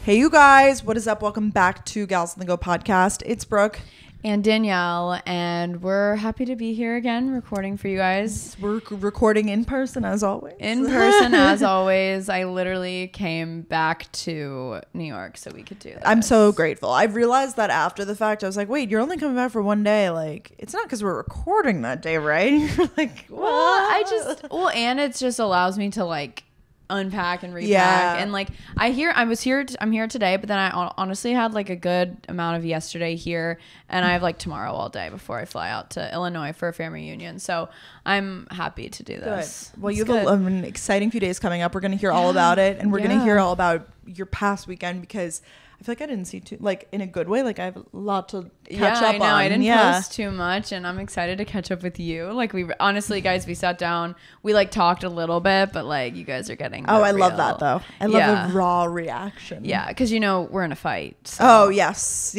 Hey, you guys, what is up? Welcome back to Gals on the Go podcast. It's Brooke. And Danielle, and we're happy to be here again recording for you guys. We're recording in person as always. In person as always. I literally came back to New York so we could do this. I'm so grateful. I realized that after the fact. I was like, wait, you're only coming back for one day. Like, it's not because we're recording that day, right? You're like, what? Well, and it just allows me to like unpack and repack and like I'm here today, but then I honestly had like a good amount of yesterday here, and I have like tomorrow all day before I fly out to Illinois for a family reunion, so I'm happy to do this. Well, you have an exciting few days coming up. We're going to hear all about it, and we're going to hear all about your past weekend, because I feel like I didn't see too, like, in a good way. Like, I have a lot to catch up on. I know. I didn't post too much, and I'm excited to catch up with you. Like, we honestly, guys, we sat down, we like talked a little bit, but like, you guys are getting I love that though. I love a raw reaction. Yeah, because you know we're in a fight. So. Oh yes.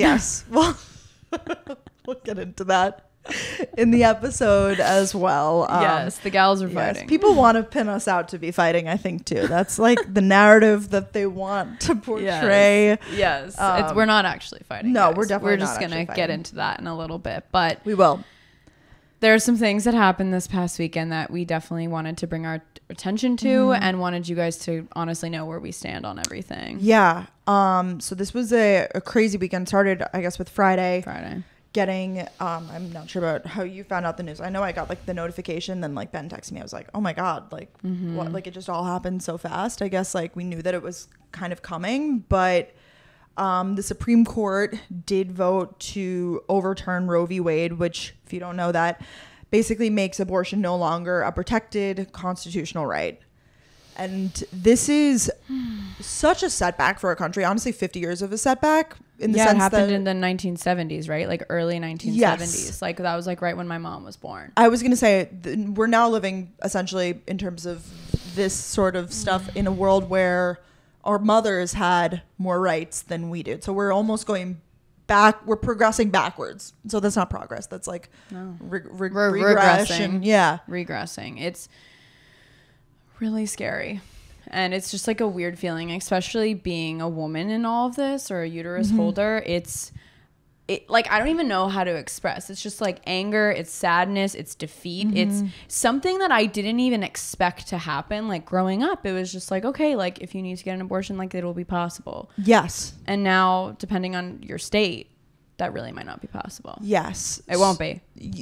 Well, we'll get into that in the episode as well. Yes, the gals are fighting. People want to pin us out to be fighting, I think, too. That's like the narrative that they want to portray. Yes. We're not actually fighting. No, guys. we're definitely just going to get into that in a little bit, but we will. There are some things that happened this past weekend that we definitely wanted to bring our attention to, and wanted you guys to honestly know where we stand on everything. Yeah. So this was a crazy weekend. Started, I guess, with Friday. Getting I'm not sure about how you found out the news. I know I got like the notification, then like Ben texted me. I was like, oh my god, like what? Like, it just all happened so fast. I guess like we knew that it was kind of coming, but the Supreme Court did vote to overturn Roe v. Wade, which, if you don't know, that basically makes abortion no longer a protected constitutional right. And this is such a setback for our country. Honestly, 50 years of a setback. In the sense it happened that, in the 1970s, right? Like early 1970s. Yes. Like that was like right when my mom was born. I was going to say, we're now living essentially, in terms of this sort of stuff, in a world where our mothers had more rights than we did. So we're almost going back. We're progressing backwards. So that's not progress. That's like regression. Yeah. Regressing. It's really scary. And it's just like a weird feeling, especially being a woman in all of this, or a uterus holder. It like, I don't even know how to express. It's just like anger, it's sadness, it's defeat. It's something that I didn't even expect to happen. Like growing up, it was just like, okay, like if you need to get an abortion, like it'll be possible. Yes. And now, depending on your state, that really might not be possible. Yes. It won't be.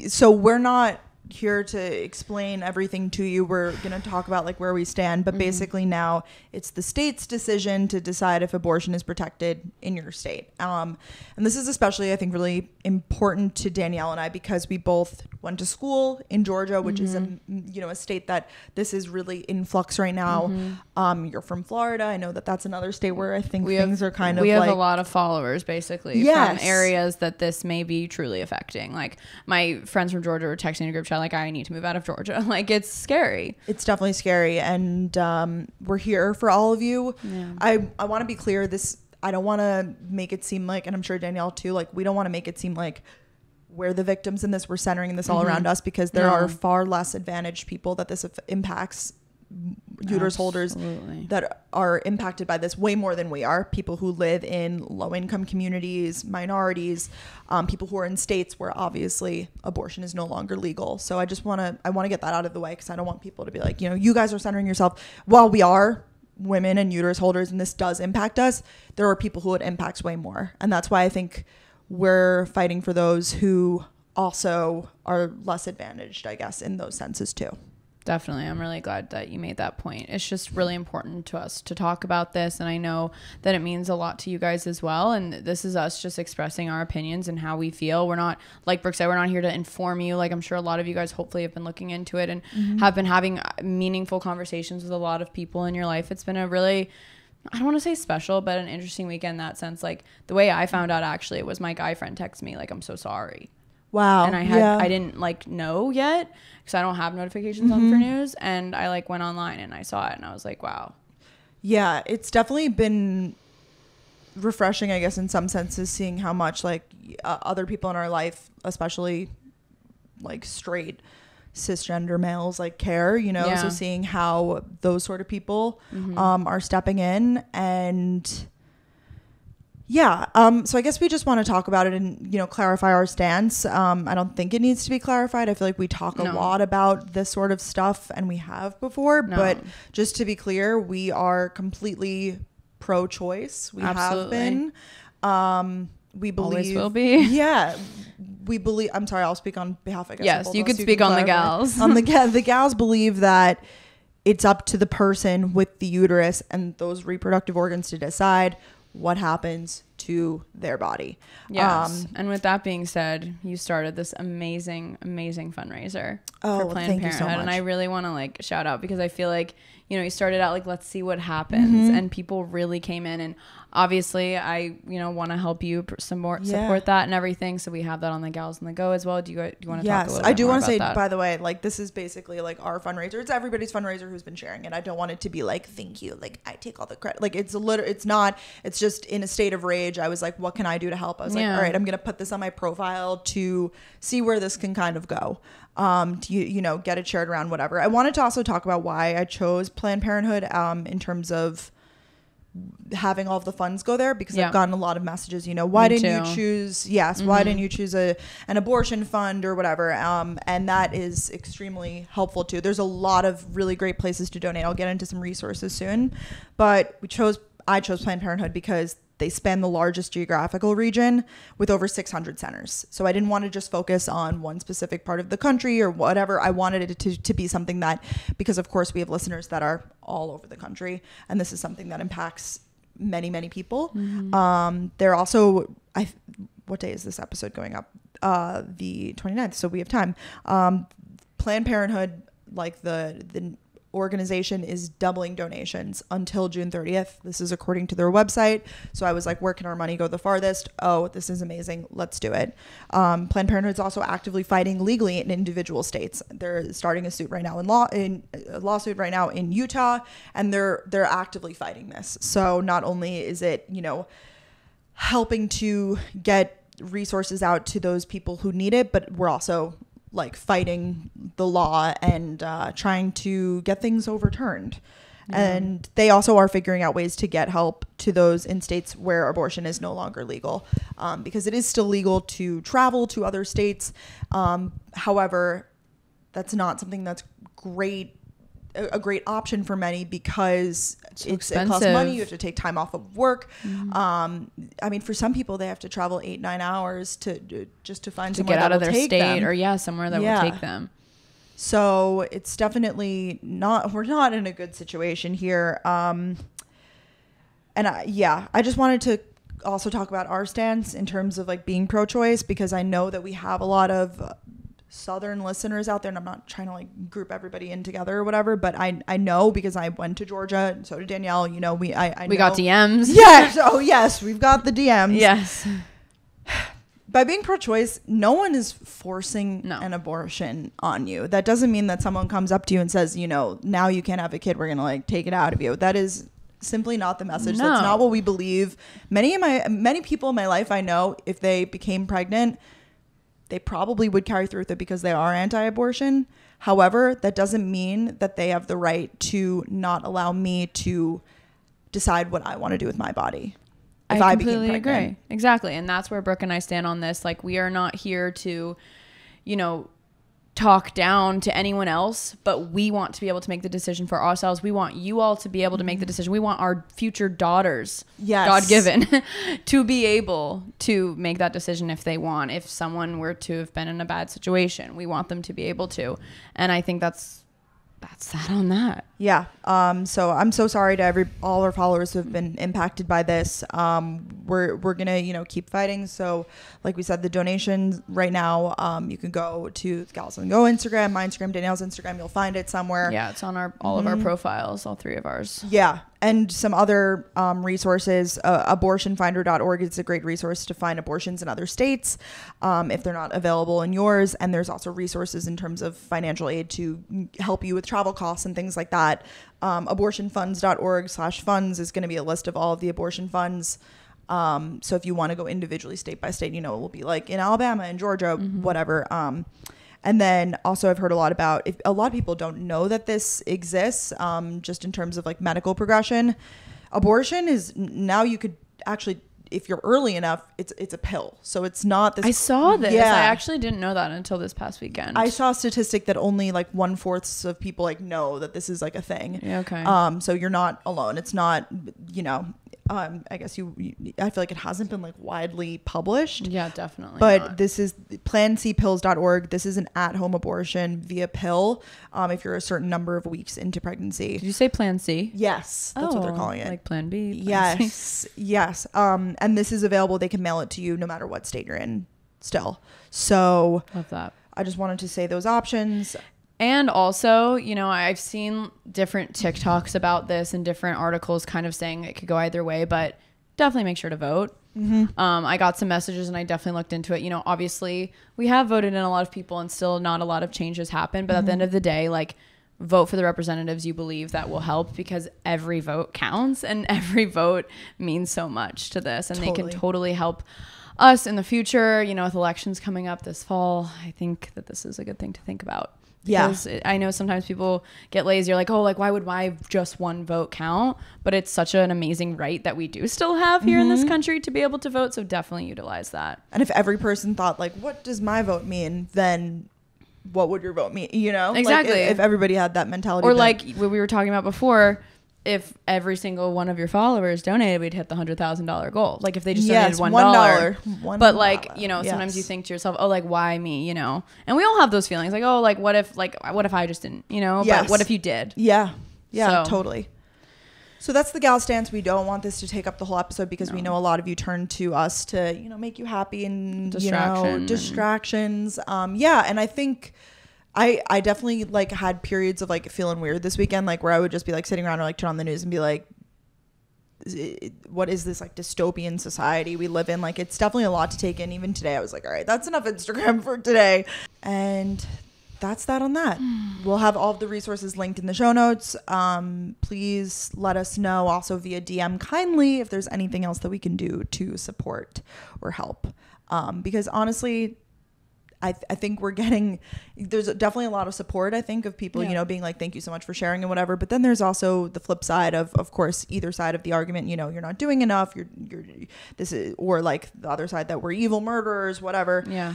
So we're not here to explain everything to you. We're going to talk about like where we stand, but basically now it's the state's decision to decide if abortion is protected in your state. And this is especially, I think, really important to Danielle and I, because we both went to school in Georgia, which is a state that this is really in flux right now. You're from Florida. I know that that's another state where I think things are kind of we have like, a lot of followers basically from areas that this may be truly affecting. Like my friends from Georgia were texting in a group chat like, I need to move out of Georgia. Like, it's scary. It's definitely scary. And we're here for all of you. Yeah. I want to be clear. I don't want to make it seem like, and I'm sure Danielle too, like we don't want to make it seem like we're the victims in this. We're centering this all around us, because there are far less advantaged people that this impacts, uterus holders that are impacted by this way more than we are. People who live in low income communities, minorities, people who are in states where obviously abortion is no longer legal. So I want to get that out of the way, because I don't want people to be like, you guys are centering yourself. While we are women and uterus holders and this does impact us, there are people who it impacts way more. And that's why I think we're fighting for those who also are less advantaged, I guess, in those senses too. Definitely. I'm really glad that you made that point. It's just really important to us to talk about this. And I know that it means a lot to you guys as well. And this is us just expressing our opinions and how we feel. We're not, like Brooke said, we're not here to inform you. Like I'm sure a lot of you guys hopefully have been looking into it and have been having meaningful conversations with a lot of people in your life. It's been a really, I don't want to say special, but an interesting weekend in that sense. Like the way I found out, actually, it was my guy friend texted me like, I'm so sorry. Wow. And I didn't like know yet, because I don't have notifications on for news, and I like went online and I saw it and I was like, wow. Yeah, it's definitely been refreshing, I guess, in some senses, seeing how much like other people in our life, especially like straight cisgender males, like care, so seeing how those sort of people are stepping in. And Yeah. So I guess we just want to talk about it and, clarify our stance. I don't think it needs to be clarified. I feel like we talk a lot about this sort of stuff, and we have before. But just to be clear, we are completely pro-choice. We have been. We believe. Always will be. Yeah. We believe. I'm sorry. I'll speak on behalf. I guess. Yes, you could speak on the gals. The gals believe that it's up to the person with the uterus and those reproductive organs to decide what happens to their body. Yes. And with that being said, you started this amazing fundraiser for Planned Parenthood. So and I really want to shout out, because I feel like, you started out let's see what happens, and people really came in, and obviously I, want to help you support that and everything. So we have that on the Gals on the Go as well. Do you want to talk a little bit more about that? Yes, I do want to say, by the way, this is basically our fundraiser. It's everybody's fundraiser who's been sharing it. I don't want it to be thank you. I take all the credit. It's not, it's just in a state of rage. I was like, what can I do to help? I was all right, I'm going to put this on my profile to see where this can kind of go. To, get it shared around, whatever. I wanted to also talk about why I chose Planned Parenthood, in terms of having all of the funds go there, because I've gotten a lot of messages, why didn't you choose, why didn't you choose an abortion fund or whatever? And that is extremely helpful too. There's a lot of really great places to donate. I'll get into some resources soon, but I chose Planned Parenthood because they span the largest geographical region with over 600 centers. So I didn't want to just focus on one specific part of the country or whatever. I wanted it to be something that, because of course we have listeners that are all over the country, and this is something that impacts many, many people. They're also, what day is this episode going up? The 29th. So we have time. Planned Parenthood, the organization, is doubling donations until June 30th. This is according to their website. So I was like, where can our money go the farthest? Oh, this is amazing. Let's do it. Planned Parenthood is also actively fighting legally in individual states. They're starting a suit right now in a lawsuit right now in Utah, and they're actively fighting this. So not only is it, helping to get resources out to those people who need it, but we're also fighting the law and trying to get things overturned. And they also are figuring out ways to get help to those in states where abortion is no longer legal, because it is still legal to travel to other states. However, that's not something that's a great option for many, because it costs money. You have to take time off of work. For some people, they have to travel 8-9 hours to find somewhere get out of their state them. Or somewhere that will take them. So it's definitely we're not in a good situation here. I just wanted to also talk about our stance in terms of being pro-choice, because I know that we have a lot of Southern listeners out there, and I'm not trying to group everybody in together or whatever, but I know, because I went to Georgia, and so did Danielle. I know. We got DMs. Yes. Oh yes, we've got the DMs. Yes. By being pro-choice, no one is forcing an abortion on you. That doesn't mean that someone comes up to you and says, now you can't have a kid, we're gonna take it out of you. That is simply not the message. That's not what we believe. Many people in my life I know, if they became pregnant, they probably would carry through with it because they are anti-abortion. However, that doesn't mean that they have the right to not allow me to decide what I want to do with my body. If I completely agree. Exactly. And that's where Brooke and I stand on this. We are not here to, talk down to anyone else, but we want to be able to make the decision for ourselves. We want you all to be able to make the decision. We want our future daughters, God-given, to be able to make that decision if they want. If someone were to have been in a bad situation, we want them to be able to. And I think that's that on that. Yeah. So I'm so sorry to all our followers who have been impacted by this. We're gonna keep fighting. So like we said, the donations right now, you can go to the Gals on Go Instagram, my Instagram, Danielle's Instagram. You'll find it somewhere. Yeah, it's on all of our profiles, all three of ours. Yeah. And some other resources, abortionfinder.org is a great resource to find abortions in other states if they're not available in yours. And there's also resources in terms of financial aid to help you with travel costs and things like that. Abortionfunds.org/funds is going to be a list of all of the abortion funds. So if you want to go individually state by state, it will be in Alabama and Georgia, whatever. And then also I've heard a lot about, if a lot of people don't know that this exists, just in terms of medical progression. Abortion is now, you could actually, if you're early enough, it's a pill. So it's not this. I saw this. Yeah. I actually didn't know that until this past weekend. I saw a statistic that only like 1/4 of people like know that this is like a thing. Yeah, okay. So you're not alone. It's not, you know, I guess I feel like it hasn't been like widely published. Yeah, definitely. But not. this is plancpills.org. This is an at-home abortion via pill. If you're a certain number of weeks into pregnancy. Did you say Plan C? Yes, that's what they're calling it. Like Plan B. Yes, yes. And this is available. They can mail it to you no matter what state you're in. Still, so love that. I just wanted to say those options. And also, you know, I've seen different TikToks about this and different articles kind of saying it could go either way, but definitely make sure to vote. I got some messages and I definitely looked into it. You know, obviously we have voted in a lot of people and still not a lot of changes happen. But at the end of the day, like, vote for the representatives you believe that will help, because every vote counts and every vote means so much to this. And they can totally help us in the future, you know, with elections coming up this fall. I think that this is a good thing to think about. Because I know sometimes people get lazy. You're like, oh, like, why would my just one vote count? But it's such an amazing right that we do still have here in this country to be able to vote. So definitely utilize that. And if every person thought like, what does my vote mean? Then what would your vote mean? You know, exactly. Like, if everybody had that mentality. Or like what we were talking about before, if every single one of your followers donated, we'd hit the $100,000 goal. Like if they just donated $1. But like, you know, sometimes you think to yourself, oh, like, why me, you know? And we all have those feelings like, oh, like what if I just didn't, you know? But what if you did? Yeah, totally. So that's the gal stance. We don't want this to take up the whole episode, because we know a lot of you turn to us to, you know, make you happy and distractions. And I think I definitely like had periods of like feeling weird this weekend, like where I would just be like sitting around or like turn on the news and be like, what is this like dystopian society we live in? Like, it's definitely a lot to take in. Even today I was like, all right, that's enough Instagram for today. And that's that on that. We'll have all of the resources linked in the show notes. Please let us know also via DM kindly if there's anything else that we can do to support or help. Because honestly, I think there's definitely a lot of support, I think, of people, you know, being like, thank you so much for sharing and whatever. But then there's also the flip side of course, either side of the argument, you know, you're not doing enough, or like the other side that we're evil murderers, whatever. Yeah.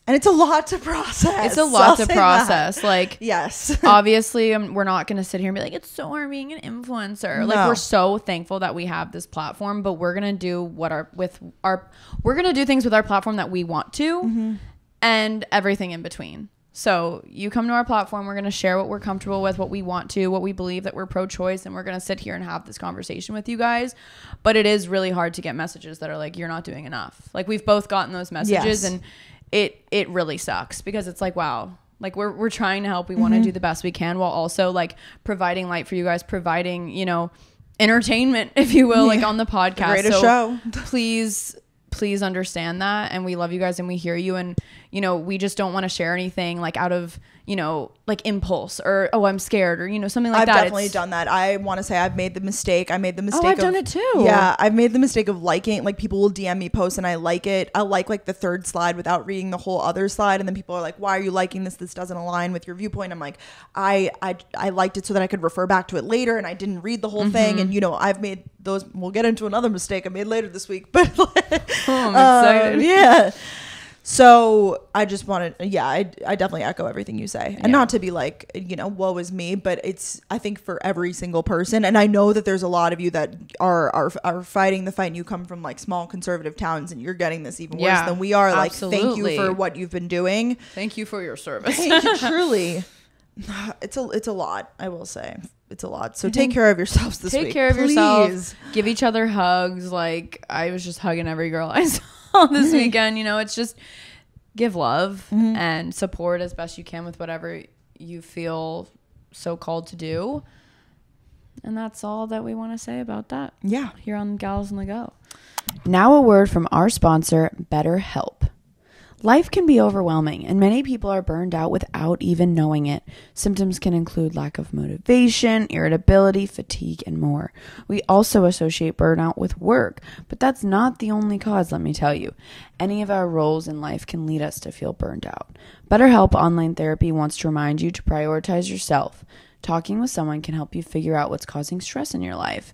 And it's a lot to process. It's a lot to process. That. Like, yes, obviously, we're not going to sit here and be like, it's so hard being an influencer. No. Like, we're so thankful that we have this platform, but we're going to do we're going to do things with our platform that we want to, and everything in between. So you come to our platform, we're going to share what we're comfortable with, what we want to, what we believe that we're pro-choice, and we're going to sit here and have this conversation with you guys. But it is really hard to get messages that are like, you're not doing enough. Like, we've both gotten those messages, and it really sucks, because it's like, wow, like we're trying to help. We want to do the best we can, while also like providing light for you guys, providing, you know, entertainment, if you will, like on the podcast. The greatest show. Please understand that. And we love you guys and we hear you. And, you know, we just don't want to share anything like out of, you know, like impulse or, oh, I'm scared, or, you know, something like that. I've definitely done that. I want to say I've made the mistake. Oh, I've done it too. Yeah. I've made the mistake of liking, like people will DM me posts and I like it. I like the third slide without reading the whole other slide. And then people are like, why are you liking this? This doesn't align with your viewpoint. I'm like, I liked it so that I could refer back to it later. And I didn't read the whole thing. And, you know, I've made those, we'll get into another mistake I made later this week, but I'm excited. Yeah. So I just wanted, I definitely echo everything you say, and not to be like, you know, woe is me, but it's, I think for every single person. And I know that there's a lot of you that are fighting the fight, and you come from like small conservative towns and you're getting this even worse than we are. Absolutely. Like, thank you for what you've been doing. Thank you for your service. Thank you, truly. It's a lot. I will say it's a lot. So take care of yourselves this week. Take care of yourselves. Give each other hugs. Like, I was just hugging every girl I saw this weekend. You know, it's just give love and support as best you can with whatever you feel so called to do. And that's all that we want to say about that. Yeah. Here on Gals on the Go. Now a word from our sponsor, BetterHelp. Life can be overwhelming, and many people are burned out without even knowing it. Symptoms can include lack of motivation, irritability, fatigue, and more. We also associate burnout with work, but that's not the only cause, let me tell you. Any of our roles in life can lead us to feel burned out. BetterHelp Online Therapy wants to remind you to prioritize yourself. Talking with someone can help you figure out what's causing stress in your life.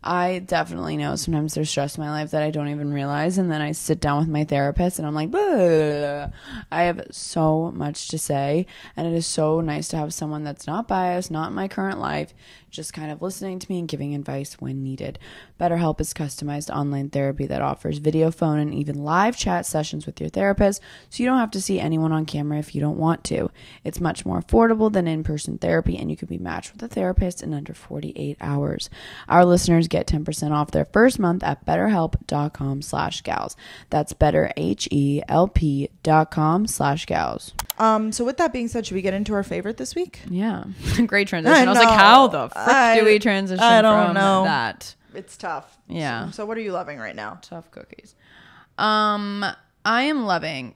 I definitely know sometimes there's stress in my life that I don't even realize. And then I sit down with my therapist and I'm like, "Bleh." I have so much to say. And it is so nice to have someone that's not biased, not in my current life, just kind of listening to me and giving advice when needed. BetterHelp is customized online therapy that offers video, phone, and even live chat sessions with your therapist, so you don't have to see anyone on camera if you don't want to. It's much more affordable than in-person therapy, and you can be matched with a therapist in under 48 hours. Our listeners get 10% off their first month at betterhelp.com/gals. That's betterhelp.com/gals. So with that being said, should we get into our favorite this week? Yeah. Great transition. I was like, how the frick do we transition from that? It's tough. Yeah. So what are you loving right now? Tough cookies. I am loving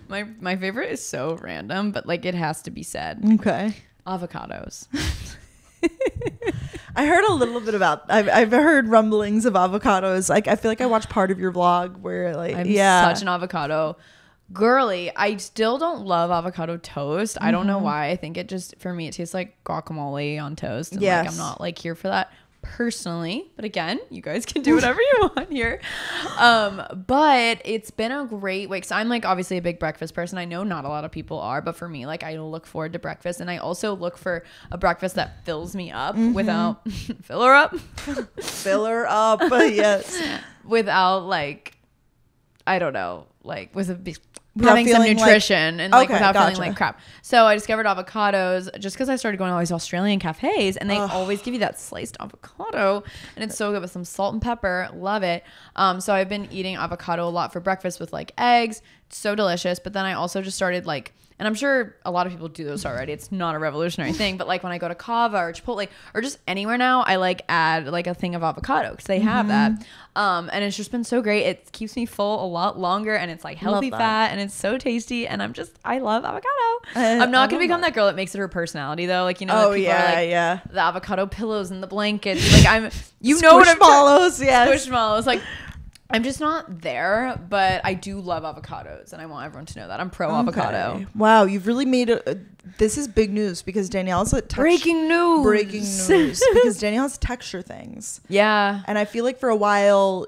my favorite is so random, but like it has to be said. Okay. Avocados. I heard a little bit about I've heard rumblings of avocados. Like I feel like I watched part of your vlog where like I'm such an avocado girly. I still don't love avocado toast. I don't know why. I think it just, for me, it tastes like guacamole on toast. And like I'm not like here for that personally. But again, you guys can do whatever you want here. But it's been a great week. So I'm like obviously a big breakfast person. I know not a lot of people are, but for me, like I look forward to breakfast, and I also look for a breakfast that fills me up without fill her up. Yes. Without like, I don't know, like with having some nutrition like, and like without feeling like crap. So I discovered avocados just because I started going to all these Australian cafes, and they always give you that sliced avocado, and it's so good with some salt and pepper. Love it. So I've been eating avocado a lot for breakfast with like eggs. It's so delicious. But then I also just started like, and I'm sure a lot of people do this already. It's not a revolutionary thing, but like when I go to Cava or Chipotle or just anywhere now, I like add like a thing of avocado because they have that. And it's just been so great. It keeps me full a lot longer, and it's like healthy fat, and it's so tasty. And I love avocado. I'm not going to become that girl that makes it her personality though. Like, you know, people are like the avocado pillows and the blankets. Like you know what I'm Squishmallows. Like, I'm just not there, but I do love avocados, and I want everyone to know that. I'm pro avocado. Wow, you've really made it. This is big news because Danielle's at breaking news because Danielle's texture things. Yeah, and I feel like for a while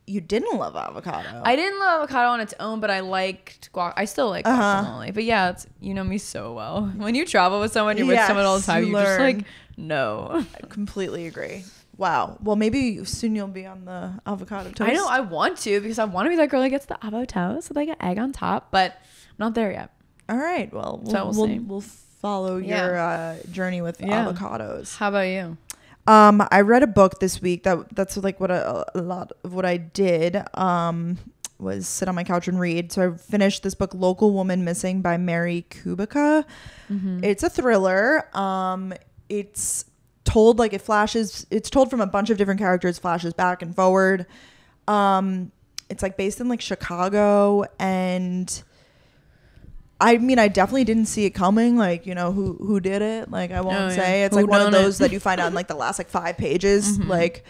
you didn't love avocado. I didn't love avocado on its own, but I liked guac. I still like guacamole. But yeah, you know me so well. When you travel with someone, you're with someone all the time. You're just like, no. I completely agree. Wow. Well, maybe soon you'll be on the avocado toast. I know. I want to, because I want to be that girl that gets the avocado toast with like an egg on top, but I'm not there yet. All right. Well, we'll follow your journey with avocados. How about you? I read a book this week that's like what a lot of what I did was sit on my couch and read. So I finished this book, Local Woman Missing by Mary Kubica. It's a thriller. It's told like it's told from a bunch of different characters, flashes back and forward. It's like based in like Chicago, and I mean, I definitely didn't see it coming. Like, you know, who did it? Like, I won't say. It's like one of those that you find out in like the last like 5 pages. Like,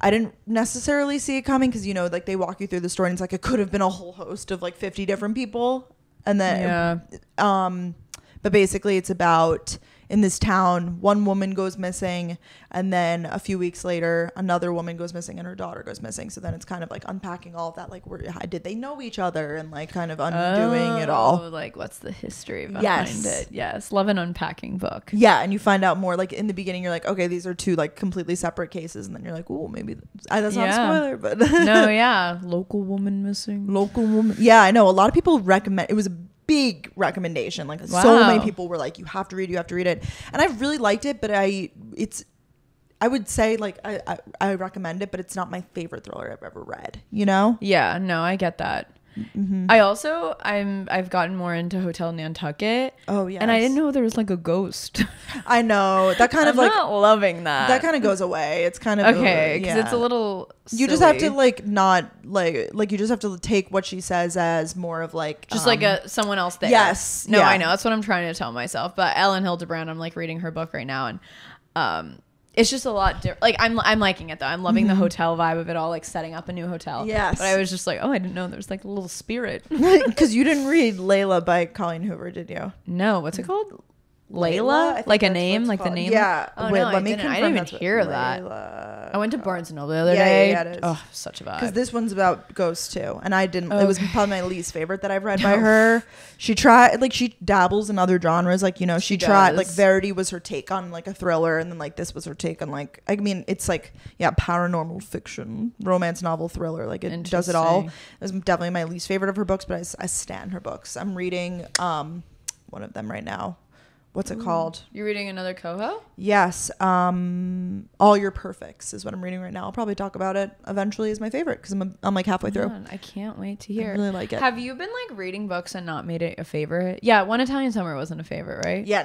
I didn't necessarily see it coming because, you know, like they walk you through the story and it's like it could have been a whole host of like 50 different people. And then, but basically it's about, in this town, one woman goes missing, and then a few weeks later, another woman goes missing and her daughter goes missing. So then it's kind of like unpacking all of that, like did they know each other, and like kind of undoing it all. Like, what's the history behind it? Yes, love an unpacking book. Yeah, and you find out more. Like in the beginning, you're like, okay, these are 2 like completely separate cases, and then you're like, oh, maybe that's not a spoiler, but no, local woman missing. Local woman. Yeah, I know. A lot of people recommend. It was a big recommendation. Like so many people were like, you have to read it, and I really liked it, but I would say like I recommend it, but it's not my favorite thriller I've ever read, you know? Yeah, no, I get that. I also I've gotten more into Hotel Nantucket. Oh yeah, and I didn't know there was like a ghost. I know that kind of like not loving that kind of goes away. It's kind of okay because it's a little silly. You just have to like not like you just have to take what she says as more of like just like someone else there. Yes, no, I know that's what I'm trying to tell myself. But Ellen Hildebrand, I'm like reading her book right now, and it's just a lot different. Like I'm liking it though. I'm loving the hotel vibe of it all, like setting up a new hotel. Yes. But I was just like, oh, I didn't know there was like a little spirit. Because you didn't read Layla by Colleen Hoover, did you? No. What's it called? Layla? Like a name? Like the name? Yeah. Oh, wait, no, let me confirm. I didn't even hear that. I went to Barnes & Noble the other day. Yeah, it is. Oh, such a vibe. Because this one's about ghosts too. And I didn't, it was probably my least favorite that I've read by her. She tried, like she dabbles in other genres. Like, you know, she tried, like Verity was her take on like a thriller. And then like this was her take on like, I mean, it's like, yeah, paranormal fiction, romance novel, thriller. Like it does it all. It was definitely my least favorite of her books, but I stan her books. I'm reading one of them right now. What's it called? You're reading another Coho? Yes. All Your Perfects is what I'm reading right now. I'll probably talk about it eventually as my favorite because I'm like halfway through. I can't wait to hear. I really like it. Have you been like reading books and not made it a favorite? Yeah, One Italian Summer wasn't a favorite, right? Yeah,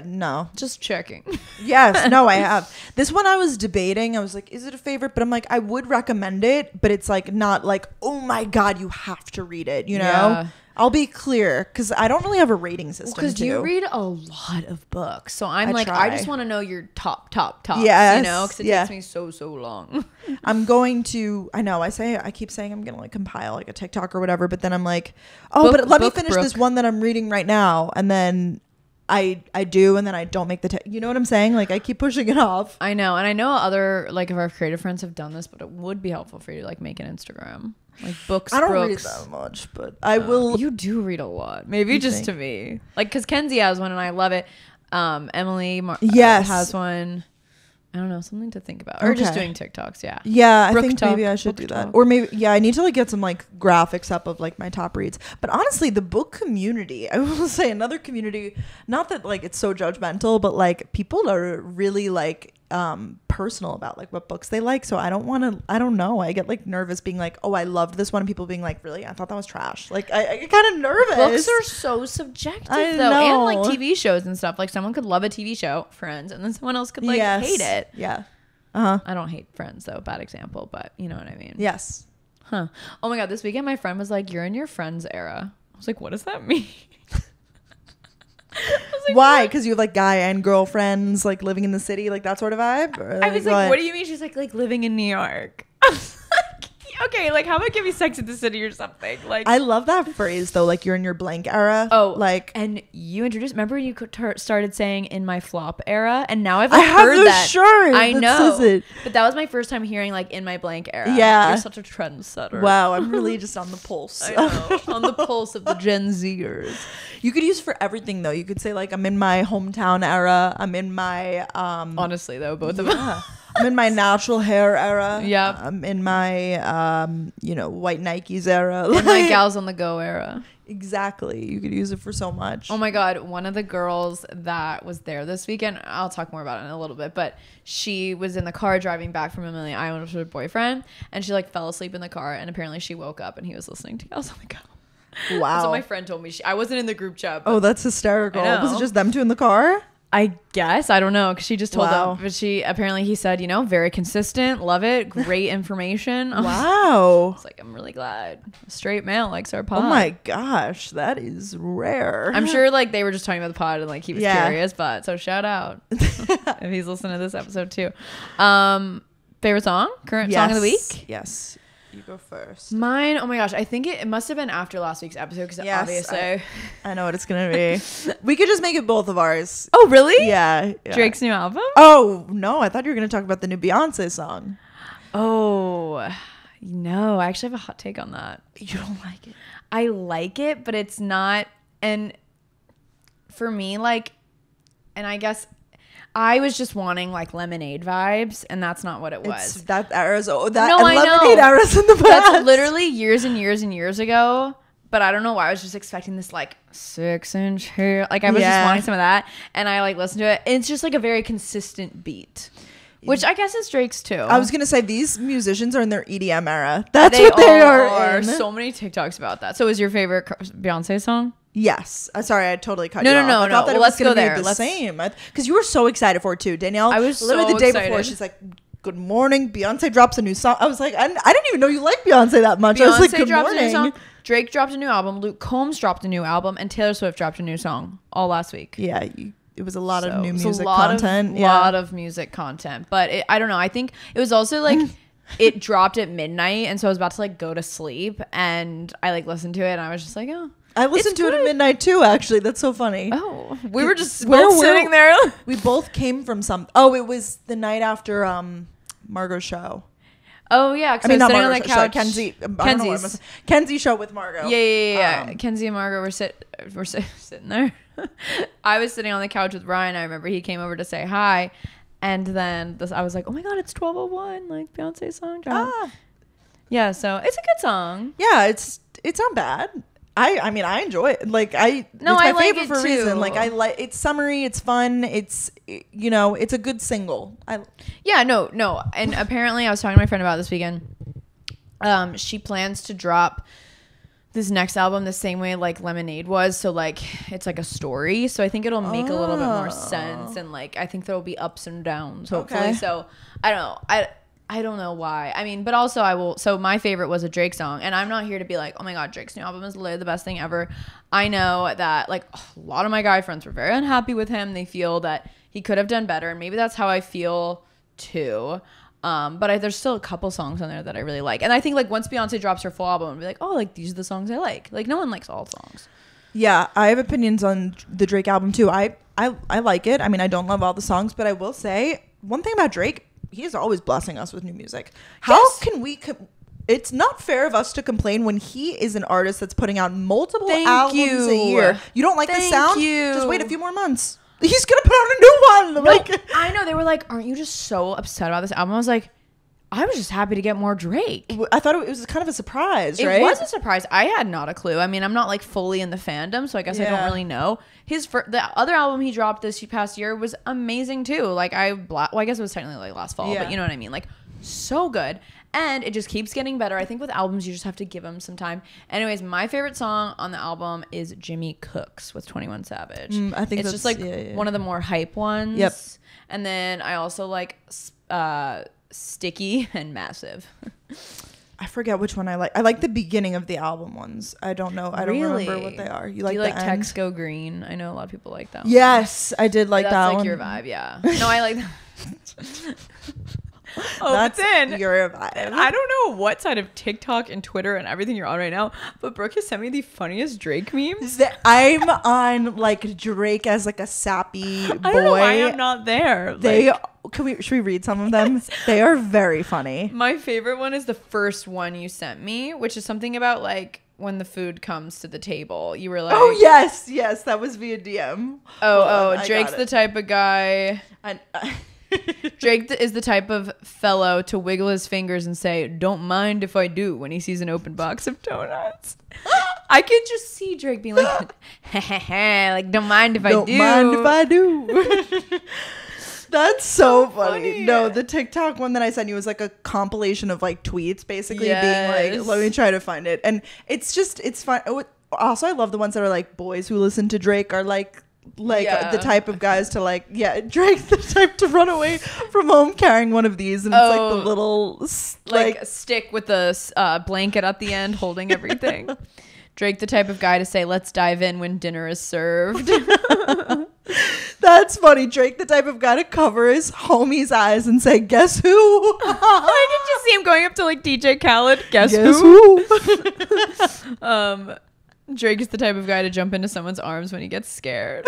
no. Just checking. Yes, no, I have. This one I was debating. I was like, is it a favorite? But I'm like, I would recommend it, but it's like not like, oh my God, you have to read it, you know? Yeah. I'll be clear because I don't really have a rating system. Because you read a lot of books, so I just want to know your top. Yes, you know, because it takes me so long. I'm going to. I know. I keep saying I'm gonna like compile like a TikTok or whatever, but then I'm like, but let me finish this one that I'm reading right now, and then I do, and then I don't make the. You know what I'm saying? Like I keep pushing it off. I know, and I know other like of our creative friends have done this, but it would be helpful for you to like make an Instagram. Like books. I don't read that much, but I will. You do read a lot, maybe just to me. Like, because Kenzie has one and I love it. Emily has one. I don't know, something to think about, or just doing TikToks. Yeah. I think maybe I should do that, or maybe I need to like get some like graphics up of like my top reads. But honestly, the book community, I will say another community. Not that like it's so judgmental, but like people are really like personal about like what books they like. So I don't know. I get like nervous being like, oh, I loved this one. And people being like, really? I thought that was trash. Like I get kind of nervous. Books are so subjective though. And like TV shows and stuff. Like someone could love a TV show, Friends, and then someone else could like hate it. Yeah. I don't hate Friends though. Bad example, but you know what I mean. Yes. Oh my God. This weekend my friend was like, you're in your Friends era. I was like, what does that mean? Like, why? Because you have like guy and girlfriends like living in the city, like that sort of vibe? Or, I was like, what do you mean? She's like living in New York. Okay, like how about give me Sex in the City or something? Like I love that phrase though, like you're in your blank era. Oh, like, and you introduced. Remember you started saying in my flop era, and now I've heard that. Shirt I that know, says it. But that was my first time hearing like in my blank era. Yeah, you're such a trendsetter. Wow, I'm really just on the pulse. I know, on the pulse of the Gen Zers. You could use for everything though. You could say like I'm in my hometown era. I'm in my honestly though, both of them. I'm in my natural hair era. Yeah. I'm in my white Nikes era. In my gals on the go era. Exactly. You could use it for so much. Oh my God. One of the girls that was there this weekend, I'll talk more about it in a little bit, but she was in the car driving back from Amelia Island with her boyfriend, and she like fell asleep in the car, and apparently she woke up and he was listening to Gals on the Go. Wow. That's what my friend told me. I wasn't in the group chat. Oh, that's hysterical. Was it just them two in the car? I guess. I don't know, because she just told them. But he said, very consistent. Love it. Great information. Wow. It's like, I'm really glad a straight male likes our pod. Oh my gosh, that is rare. I'm sure like they were just talking about the pod and like he was curious, but so shout out if he's listening to this episode too. Favorite song? Current song of the week? Yes. You go first. Mine, oh my gosh, I think it must have been after last week's episode because obviously I know what it's gonna be. We could just make it both of ours. Oh really? Yeah. Drake's new album? Oh no, I thought you were gonna talk about the new Beyonce song. Oh no, I actually have a hot take on that. You don't like it? I like it, but it's not. And for me, like, and I guess I was just wanting like Lemonade vibes, and that's not what it was. That era's Lemonade era's in the past. That's literally years and years and years ago. But I don't know why I was just expecting this like 6-inch hair. Like I was just wanting some of that, and I like listened to it. And it's just like a very consistent beat, which I guess is Drake's too. I was gonna say these musicians are in their EDM era. That's what they are. So many TikToks about that. So, is your favorite Beyonce song? Yes. Sorry, I totally cut you off. No. I thought that let's go there. The same. Because you were so excited for it too, Danielle. I was literally so the day excited. before. She's like, "Good morning, Beyonce drops a new song." I was like, I didn't even know you liked Beyonce that much. Beyonce I was like, "Good dropped morning." A new song. Drake dropped a new album. Luke Combs dropped a new album, and Taylor Swift dropped a new song all last week. Yeah, it was a lot of new music content. A lot of music content, but I don't know. I think it was also like. It dropped at midnight, and so I was about to like go to sleep, and I like listened to it, and I was just like, oh. I listened to it at midnight too, actually. That's so funny. Oh. We were just both sitting there. We both came from some. Oh, it was the night after Margot's show. Oh yeah, I mean, not sitting on the couch. Kenzie show with Margot. Yeah. Kenzie and Margot were sitting there. I was sitting on the couch with Ryan. I remember he came over to say hi, and then I was like, "Oh my god, it's 12:01!" Like Beyonce Song. Yeah, so it's a good song. Yeah, it's not bad. I mean, I enjoy it. Like it's my favorite for a reason. Like it's summery, it's fun, it's it's a good single. No. And apparently I was talking to my friend about this weekend. She plans to drop this next album the same way like Lemonade was. So like it's like a story. So I think it'll make a little bit more sense, and like I think there'll be ups and downs, hopefully. Okay. So I don't know. I don't know why. I mean, but also I will. So my favorite was a Drake song, and I'm not here to be like, oh my god, Drake's new album is literally the best thing ever. I know that like a lot of my guy friends were very unhappy with him. They feel that he could have done better, and maybe that's how I feel too. But there's still a couple songs on there that I really like, and I think like once Beyonce drops her full album, I'll be like, oh, like these are the songs I like. Like no one likes all songs. Yeah, I have opinions on the Drake album too. I like it. I mean, I don't love all the songs, but I will say one thing about Drake. He is always blessing us with new music. How can we... it's not fair of us to complain when he is an artist that's putting out multiple albums a year. You don't like the sound? Just wait a few more months. He's going to put out a new one. No, I know. They were like, aren't you just so upset about this album? I was like, I was just happy to get more Drake. I thought it was kind of a surprise, right? It was a surprise. I had not a clue. I mean, I'm not like fully in the fandom, so I guess I don't really know. The other album he dropped this past year was amazing too. Like I guess it was technically like last fall, but you know what I mean? Like so good. And it just keeps getting better. I think with albums, you just have to give them some time. Anyways, my favorite song on the album is Jimmy Cooks with 21 Savage. I think it's just like one of the more hype ones. Yep. And then I also like Sticky and Massive. I forget which one I like. I like the beginning of the album ones. I don't know. I don't remember what they are. You like Text Go Green? I know a lot of people like that one. Yes, I did like that one. That's like your vibe, yeah. No, I like that. That's your vibe. I don't know what side of TikTok and Twitter and everything you're on right now, but Brooke has sent me the funniest Drake memes. I'm on like Drake as like a sappy boy. I don't know why I'm not there. Should we read some of them? Yes. They are very funny. My favorite one is the first one you sent me, which is something about like when the food comes to the table. You were like, oh yes, that was via DM. Drake's the type of guy. Drake is the type of fellow to wiggle his fingers and say, "Don't mind if I do," when he sees an open box of donuts. I could just see Drake being like, like, "Don't mind if I do." Don't mind if I do. That's so funny. No, the TikTok one that I sent you was like a compilation of like tweets, basically being like, let me try to find it. And it's fun. Also, I love the ones that are like boys who listen to Drake are like the type of guys to like, Drake's the type to run away from home carrying one of these. And it's like the little like a stick with the blanket at the end holding everything. Drake the type of guy to say, let's dive in when dinner is served. That's funny. Drake the type of guy to cover his homie's eyes and say, guess who? I can just see him going up to like DJ Khaled. Guess who? Drake is the type of guy to jump into someone's arms when he gets scared.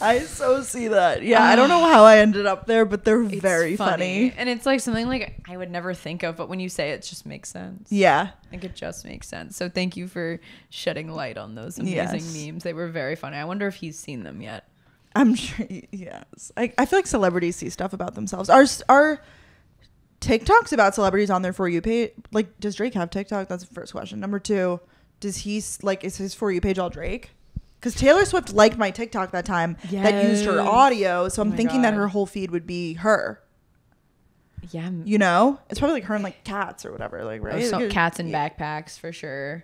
I so see that. Yeah, I don't know how I ended up there, but they're very funny. And it's like something like I would never think of, but when you say it, it just makes sense. Yeah. Like it just makes sense. So thank you for shedding light on those amazing memes. They were very funny. I wonder if he's seen them yet. I'm sure. Yes. I feel like celebrities see stuff about themselves. Are TikToks about celebrities on their For You page? Like, does Drake have TikTok? That's the first question. Number two, does he like, is his For You page all Drake? Because Taylor Swift liked my TikTok that time that used her audio. So I'm thinking that her whole feed would be her. Yeah. You know? It's probably like her and like cats or whatever. Like, right? So cats and backpacks for sure.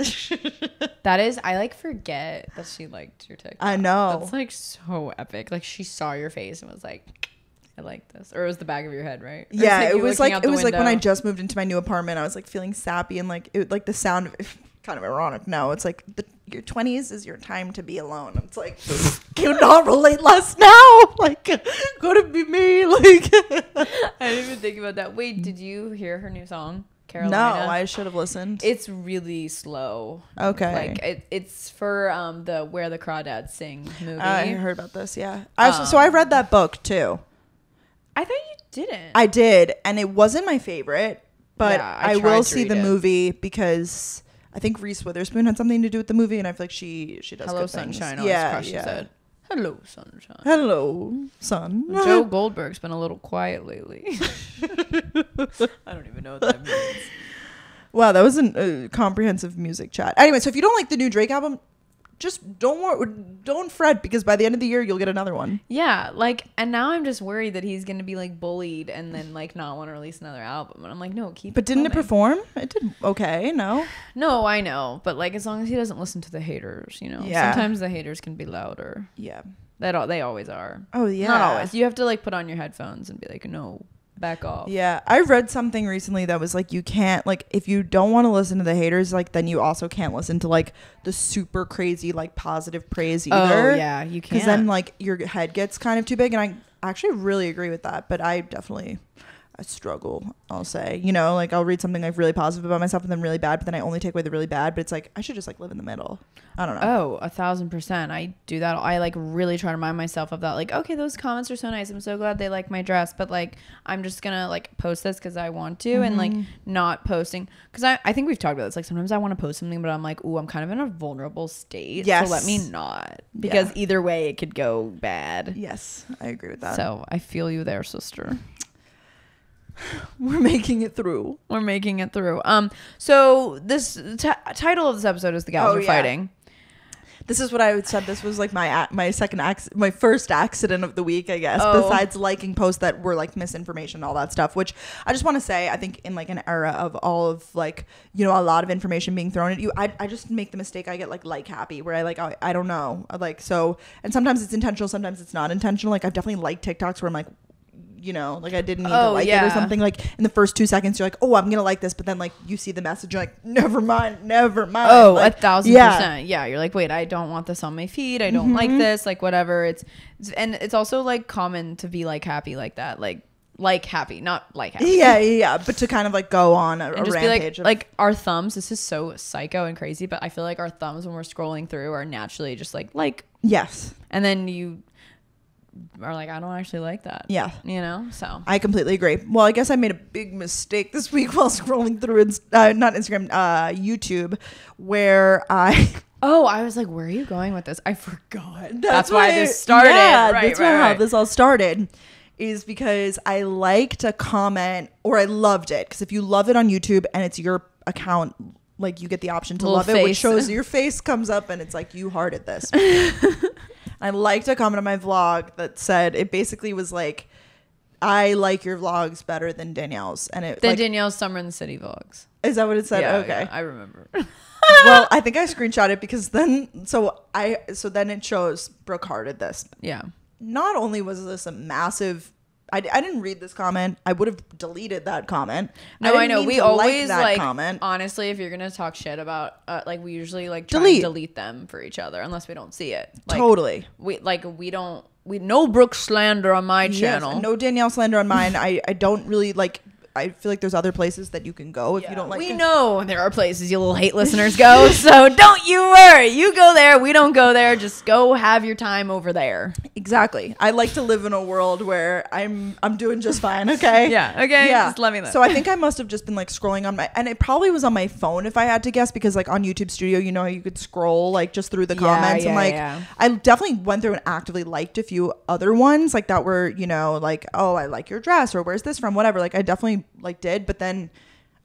That is, I like forget that she liked your TikTok. I know. That's like so epic. Like she saw your face and was like, I like this. Or it was the back of your head, right? Or yeah, it was like when I just moved into my new apartment, I was like feeling sappy and like it like the sound of it, kind of ironic. No, it's like your 20s is your time to be alone. It's like, can you not relate less now? Like, gonna be me. Like, I didn't even think about that. Wait, did you hear her new song? Carolina. No, I should have listened. It's really slow. Okay. Like it's for the Where the Crawdads Sing movie. I heard about this. Yeah. So I read that book too. I thought you didn't. I did, and it wasn't my favorite, but Yeah, I will see the movie because I think Reese Witherspoon had something to do with the movie, and I feel like she does Hello good Sunshine. things. Yeah, Crushes it. Hello Sunshine. Hello, son. Joe Goldberg's been a little quiet lately. I don't even know what that means. Wow, that was a comprehensive music chat. Anyway, so if you don't like the new Drake album, just don't fret, because by the end of the year you'll get another one. Yeah, like, and now I'm just worried that he's gonna be like bullied and then like not want to release another album. And I'm like, no, keep. But didn't it perform? It did okay. No. No, I know, but like as long as he doesn't listen to the haters, you know. Yeah. Sometimes the haters can be louder. Yeah. They always are. Oh yeah. Not always. You have to like put on your headphones and be like, no, back off. Yeah, I read something recently that was like, you can't, like, if you don't want to listen to the haters, like, then you also can't listen to like the super crazy like positive praise either. Oh yeah, you can't. Because then like your head gets kind of too big, and I actually really agree with that. But I struggle, I'll say, you know, like I'll read something like really positive about myself and then really bad, but then I only take away the really bad. But it's like I should just like live in the middle. I don't know. Oh, 1,000%. I do that. I like really try to remind myself of that. Like, okay, those comments are so nice. I'm so glad they like my dress, but like I'm just gonna like post this because I want to, and like not posting because I think we've talked about this. Like sometimes I want to post something, but I'm like, ooh, I'm kind of in a vulnerable state. Yes. So let me not, because either way it could go bad. Yes, I agree with that. So I feel you there, sister. We're making it through. We're making it through. So this title of this episode is "The Gals Are Fighting." This is what I would said. This was like my first accident of the week, I guess. Besides liking posts that were like misinformation, all that stuff. Which I just want to say, I think in like an era of all of like, you know, a lot of information being thrown at you, I just make the mistake. I get like happy where I don't know, like, so, and sometimes it's intentional, sometimes it's not intentional. Like I've definitely liked TikToks where I'm like, you know, like I didn't need to like it or something. Like in the first 2 seconds you're like, oh, I'm gonna like this, but then like you see the message, you're like, never mind. Oh, like, 1,000%. Yeah, you're like, wait, I don't want this on my feed, I don't like this, like whatever. It's and it's also like common to be like happy like that, like happy, not like happy. Yeah, but to kind of like go on a just rampage be like our thumbs, this is so psycho and crazy, but I feel like our thumbs when we're scrolling through are naturally just like yes, and then you are like, I don't actually like that. Yeah. You know? So I completely agree. Well, I guess I made a big mistake this week while scrolling through not Instagram, YouTube, where I was like, where are you going with this? I forgot. That's why this started. Yeah, that's how this all started. Is because I liked a comment, or I loved it. Because if you love it on YouTube and it's your account, like you get the option to love it, which shows your face comes up and it's like, you hearted this. I liked a comment on my vlog that said, it basically was like, I like your vlogs better than Danielle's. And it Danielle's Summer in the City vlogs. Is that what it said? Yeah, okay. Yeah, I remember. Well, I think I screenshot it because then then it shows Brooke hearted this. Yeah. Not only was this a massive, I didn't read this comment. I would have deleted that comment. No, I know. We always like comment. Honestly, if you're gonna talk shit about, like we usually like try and delete them for each other unless we don't see it. Like, totally. We no Brooke slander on my channel. Yes, no Danielle slander on mine. I don't really like. I feel like there's other places that you can go if you don't like. We know there are places you little hate listeners go, so don't you worry. You go there. We don't go there. Just go have your time over there. Exactly. I like to live in a world where I'm doing just fine. Okay. Yeah. Okay. Yeah. Just let me know. So I think I must have just been like scrolling on and it probably was on my phone if I had to guess, because like on YouTube Studio, you know how you could scroll like just through the comments and like I definitely went through and actively liked a few other ones like that were, you know, like, oh, I like your dress, or where's this from, whatever. Like I definitely like did, but then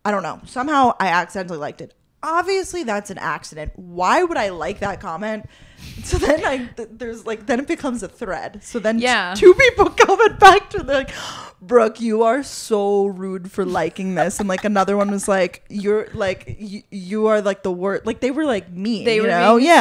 I don't know, somehow I accidentally liked it. Obviously that's an accident. Why would I like that comment? So then then it becomes a thread. So then two people comment back to, they're like, Brooke, you are so rude for liking this. And like another one was like, you're like, you are like the worst. Like they were like mean. They were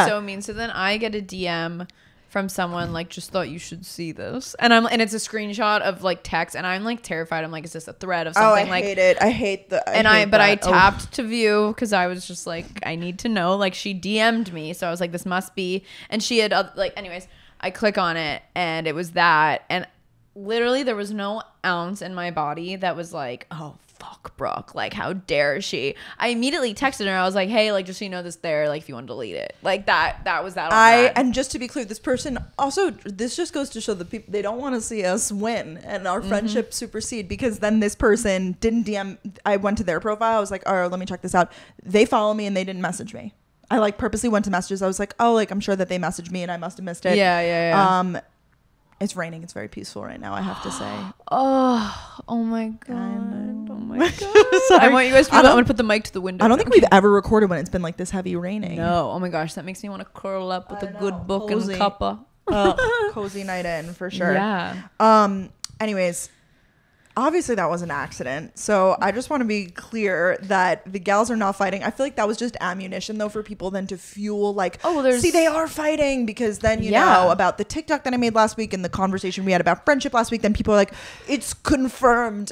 so mean. So then I get a DM from someone like, just thought you should see this, and it's a screenshot of like text, and I'm like terrified. I'm like, is this a thread of something? I hate it. I hate the. I tapped to view because I was just like, I need to know. Like she DM'd me, so I was like, this must be. And she had anyways, I click on it, and it was that, and literally there was no ounce in my body that was like, oh fuck Brooke, like how dare she. I immediately texted her. I was like, hey, like just so you know this there, like if you want to delete it, like that was that on that. And just to be clear, this person also, this just goes to show the people, they don't want to see us win and our friendship supersede, because then this person didn't DM. I went to their profile, I was like, oh, let me check this out. They follow me and they didn't message me. I like purposely went to messages. I was like, oh, like I'm sure that they messaged me and I must have missed it. Yeah. It's raining. It's very peaceful right now, I have to say. Oh my god. Oh my god. I want you guys to I'm gonna put the mic to the window. I don't think we've ever recorded when it's been like this heavy raining. No. Oh my gosh, that makes me want to curl up with a good book cozy. and cuppa. Cozy night in for sure. Yeah. Anyways, obviously that was an accident. So I just want to be clear that the gals are not fighting. I feel like that was just ammunition though for people then to fuel like, see, they are fighting, because then you know about the TikTok that I made last week and the conversation we had about friendship last week. Then people are like, it's confirmed.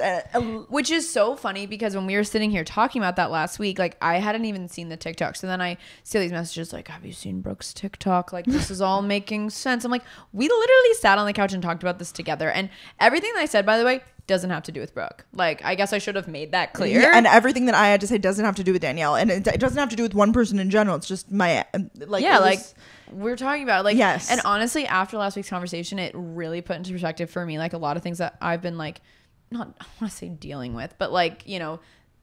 Which is so funny, because when we were sitting here talking about that last week, like I hadn't even seen the TikTok. So then I see these messages like, have you seen Brooke's TikTok? Like this is all making sense. I'm like, we literally sat on the couch and talked about this together. And everything that I said, by the way, doesn't have to do with Brooke. Like, I guess I should have made that clear. Yeah, and everything that I had to say doesn't have to do with Danielle, and it doesn't have to do with one person in general. It's just my like. Yeah, like we're talking about like. Yes. And honestly, after last week's conversation, it really put into perspective for me like a lot of things that I've been like, not I want to say dealing with, but like, you know,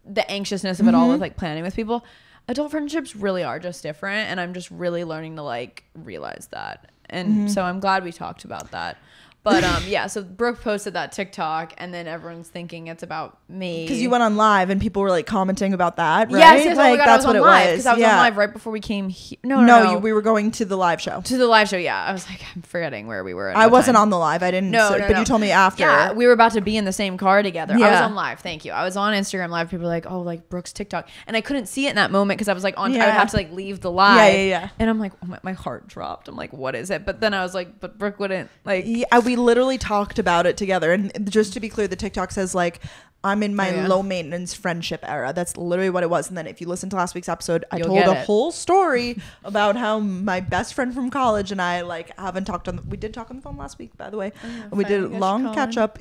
the anxiousness of it all with like planning with people. Adult friendships really are just different, and I'm just really learning to like realize that. And so I'm glad we talked about that. But yeah, so Brooke posted that TikTok, and then everyone's thinking it's about me because you went on live and people were like commenting about that, right? Yes, like that's what it was. Because I was on live right before we came here. No. We were going to the live show. To the live show, yeah. I was like, I'm forgetting where we were. I wasn't on the live. I didn't. But you told me after. Yeah, we were about to be in the same car together. I was on live. Thank you. I was on Instagram live. People were like, oh, like Brooke's TikTok, and I couldn't see it in that moment because I was like on. I would have to like leave the live. Yeah. And I'm like, oh, my heart dropped. I'm like, what is it? But then I was like, but Brooke wouldn't like. Yeah, we literally talked about it together, and just to be clear, the TikTok says like, I'm in my low maintenance friendship era. That's literally what it was. And then if you listen to last week's episode, I told a whole story about how my best friend from college and I like haven't talked on we did talk on the phone last week, by the way. We did a long catch up.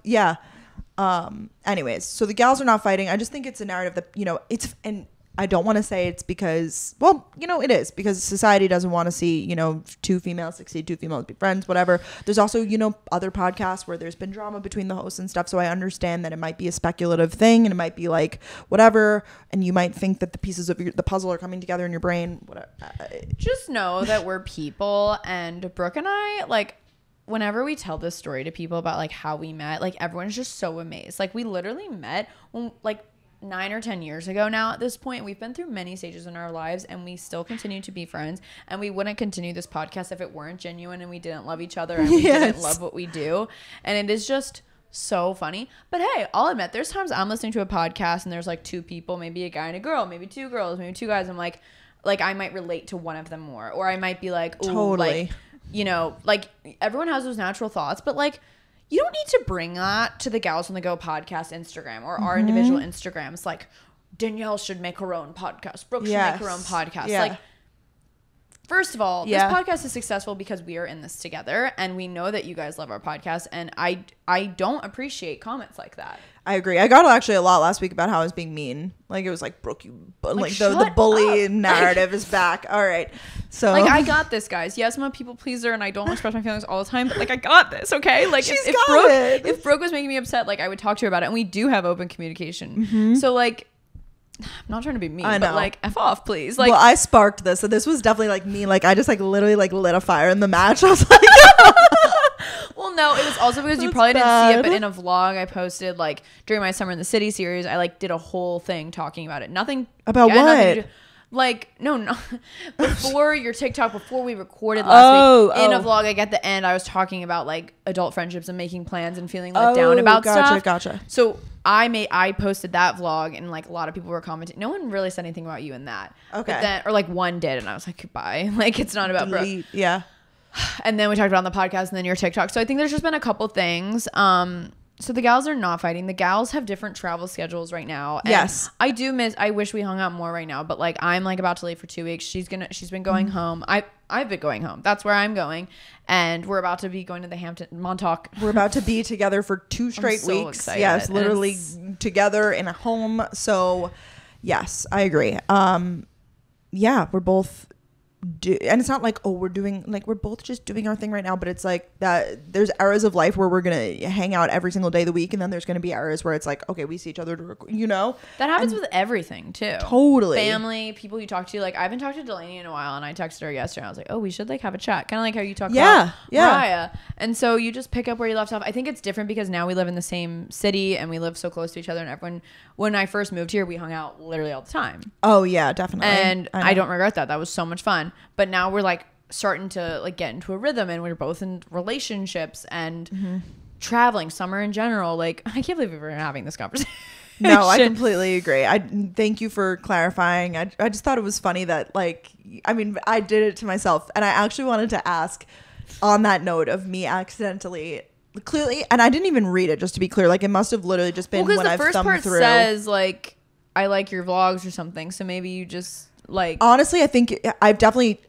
Anyways, so the gals are not fighting. I just think it's a narrative that, you know, it's, and I don't want to say it's because, well, you know, it is because society doesn't want to see, you know, two females succeed, two females be friends, whatever. There's also, you know, other podcasts where there's been drama between the hosts and stuff. So I understand that it might be a speculative thing and it might be like whatever. And you might think that the pieces of the puzzle are coming together in your brain. Whatever. Just know that we're people, and Brooke and I, like, whenever we tell this story to people about like how we met, like everyone's just so amazed. Like we literally met when like 9 or 10 years ago now at this point. We've been through many stages in our lives and we still continue to be friends, and we wouldn't continue this podcast if it weren't genuine and we didn't love each other and we didn't love what we do. And it is just so funny. But hey, I'll admit there's times I'm listening to a podcast and there's like two people, maybe a guy and a girl, maybe two girls, maybe two guys. I'm like I might relate to one of them more, or I might be like, ooh, totally, like, you know, like everyone has those natural thoughts, but like you don't need to bring that to the Gals on the Go podcast Instagram or our individual Instagrams. Like, Danielle should make her own podcast. Brooke should make her own podcast. Yeah. Like, first of all, this podcast is successful because we are in this together, and we know that you guys love our podcast, and I don't appreciate comments like that. I agree. I got actually a lot last week about how I was being mean. Like, it was like, Brooke, you... Like the bully narrative is back. All right. So... Like, I got this, guys. Yes, I'm a people pleaser, and I don't express my feelings all the time, but, like, I got this, okay? Like, if Brooke was making me upset, like, I would talk to her about it, and we do have open communication. So, like... I'm not trying to be mean, but like F off, please. Like, well, I sparked this, so this was definitely like me. Like, I just like literally like lit a fire in the match. I was like, well, no, it was also because you probably didn't see it, but in a vlog I posted like during my Summer in the City series, I like did a whole thing talking about it. Nothing about what? Like, no, before your TikTok, before we recorded last week, in a vlog, like at the end, I was talking about like adult friendships and making plans and feeling let down about stuff. Gotcha. So I posted that vlog, and like a lot of people were commenting. No one really said anything about you in that. Okay. But then, or like one did, and I was like, goodbye. Like, it's not about Brooke. Yeah. And then we talked about it on the podcast, and then your TikTok. So I think there's just been a couple things. So the gals are not fighting. The gals have different travel schedules right now. And yes. I wish we hung out more right now, but like I'm like about to leave for 2 weeks. She's been going home. I've been going home. That's where I'm going. And we're about to be going to the Montauk. We're about to be together for 2 straight weeks. Excited. Yes, literally together in a home. So yes, I agree. Yeah, we're both and it's not like, oh, we're both just doing our thing right now, but it's like that there's eras of life where we're gonna hang out every single day of the week, and then there's gonna be eras where it's like, okay, we see each other that happens with everything too. Totally. Family, people you talk to. Like I haven't talked to Delaney in a while, and I texted her yesterday. I was like, oh, we should like have a chat, kind of like how you talk about Mariah. And so you just pick up where you left off. I think it's different because now we live in the same city and we live so close to each other, and everyone, when I first moved here, we hung out literally all the time. Oh yeah, definitely. And I don't regret that. That was so much fun. But now we're like starting to like get into a rhythm, and we're both in relationships and traveling, summer in general. Like I can't believe we were having this conversation. No, I completely agree. I thank you for clarifying. I just thought it was funny that like, I mean, I did it to myself, and I actually wanted to ask on that note of me accidentally clearly, and I didn't even read it, just to be clear. Like it must have literally just been when I've thumbed through. The first part says like, I like your vlogs or something. So maybe you just like. Honestly, I think I've definitely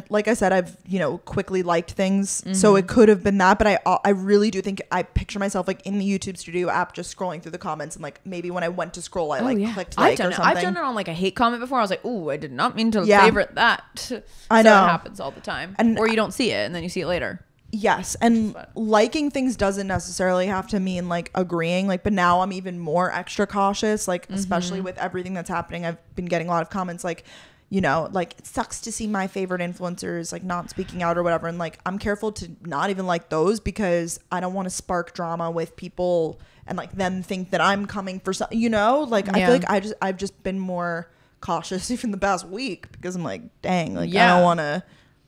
like I said, I've quickly liked things, so it could have been that, but I really do think I picture myself like in the YouTube Studio app just scrolling through the comments, and like maybe when I went to scroll I clicked like or something. I've done it on like a hate comment before. I was like, ooh, I did not mean to favorite that. I know it happens all the time, or you don't see it and then you see it later. Yes, and liking things doesn't necessarily have to mean like agreeing, like, but now I'm even more extra cautious, like especially with everything that's happening. I've been getting a lot of comments like, like it sucks to see my favorite influencers like not speaking out or whatever, and like I'm careful to not even like those because I don't want to spark drama with people and like them think that I'm coming for something, like I feel like I've just been more cautious even the past week because I'm like, dang, like I don't want to,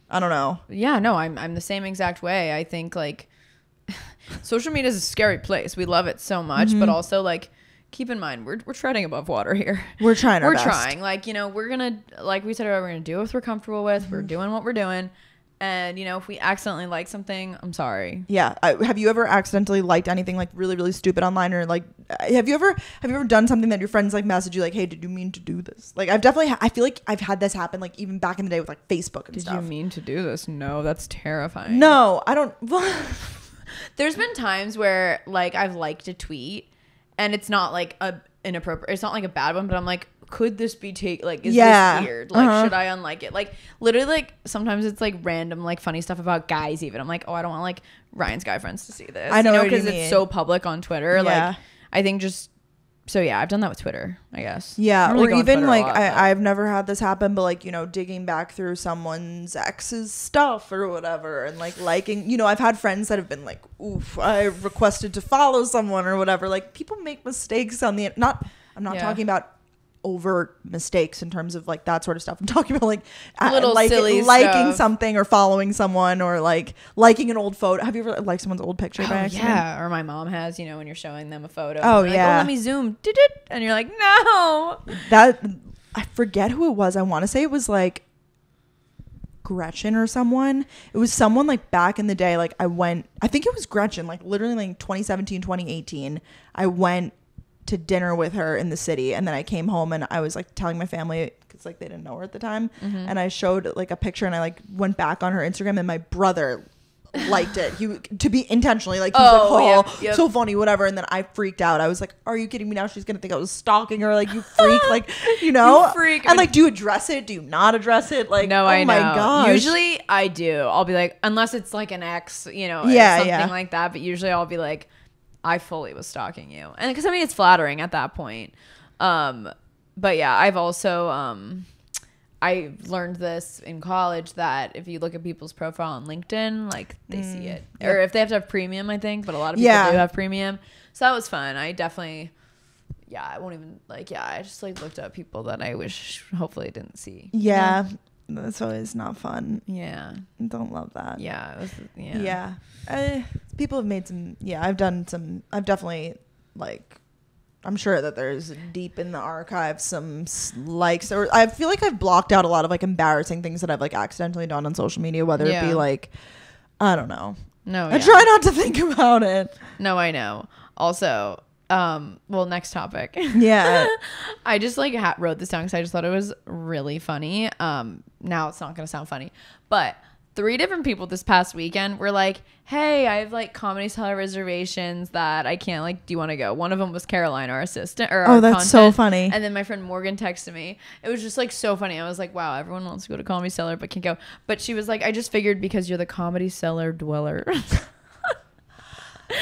I don't know. Yeah, no, I'm the same exact way. I think like social media is a scary place. We love it so much, but also like keep in mind we're treading above water here. We're trying our best. Like we're gonna, like we said, we're gonna do what we're comfortable with. We're doing what we're doing, and if we accidentally like something, I'm sorry. Have you ever accidentally liked anything like really really stupid online, or like have you ever done something that your friends like message you like, hey, did you mean to do this? Like I feel like I've had this happen like even back in the day with like Facebook and stuff. Did you mean to do this? No, that's terrifying. No, I don't. There's been times where like I've liked a tweet and it's not like inappropriate, it's not like a bad one, but I'm like, could this be is this weird? Like, should I unlike it? Like literally, like sometimes it's like random, like funny stuff about guys even. I'm like, oh, I don't want like Ryan's guy friends to see this. I know, because it's so public on Twitter. Yeah. Like I think so yeah, I've done that with Twitter, I guess. Yeah, really, or even like I've never had this happen, but like digging back through someone's ex's stuff or whatever, and like liking. I've had friends that have been like, "Oof, I requested to follow someone or whatever." Like people make mistakes on the I'm not talking about overt mistakes in terms of like that sort of stuff. I'm talking about like silly liking stuff. Something or following someone or like liking an old photo. Have you ever liked someone's old picture by accident? Yeah, or my mom has, when you're showing them a photo. Oh like, yeah. Oh, let me zoom. And you're like, no. That I forget who it was. I want to say it was like Gretchen or someone. It was someone like back in the day. Like I think it was Gretchen, like literally like 2017, 2018. I went to dinner with her in the city, and then I came home and I was like telling my family because like they didn't know her at the time, and I showed like a picture and I like went back on her Instagram, and my brother liked it. To be intentionally like, he was like, so funny, whatever. And then I freaked out. I was like, are you kidding me? Now she's gonna think I was stalking her. Like, you freak. Like, you freak. And like, do you address it? Do you not address it? Like, no, I know. My gosh. Usually I do. I'll be like, unless it's like an ex, something like that, but usually I'll be like, I fully was stalking you. And because it's flattering at that point. But yeah, I've also I learned this in college that if you look at people's profile on LinkedIn, like they see it. Yep. Or if they have to have premium, I think, but a lot of people do have premium. So that was fun. I definitely I won't even I just like looked up people that I wish hopefully I didn't see. Yeah. That's always not fun. Yeah. Don't love that. Yeah. It was, people have made some, I've definitely like, I'm sure that there's deep in the archive some likes, or I feel like I've blocked out a lot of like embarrassing things that I've like accidentally done on social media, whether it be like, I don't know. No. I try not to think about it. No, I know. Also, next topic. Yeah. I just like wrote this down because I just thought it was really funny. Now it's not gonna sound funny, but 3 different people this past weekend were like, hey, I have like Comedy Cellar reservations that I can't, like, do you want to go? One of them was Caroline, our assistant, or our that's so funny. And then my friend Morgan texted me. It was just like so funny. I was like, wow, everyone wants to go to Comedy Cellar but can't go. But she was like, I just figured because you're the Comedy Cellar dweller.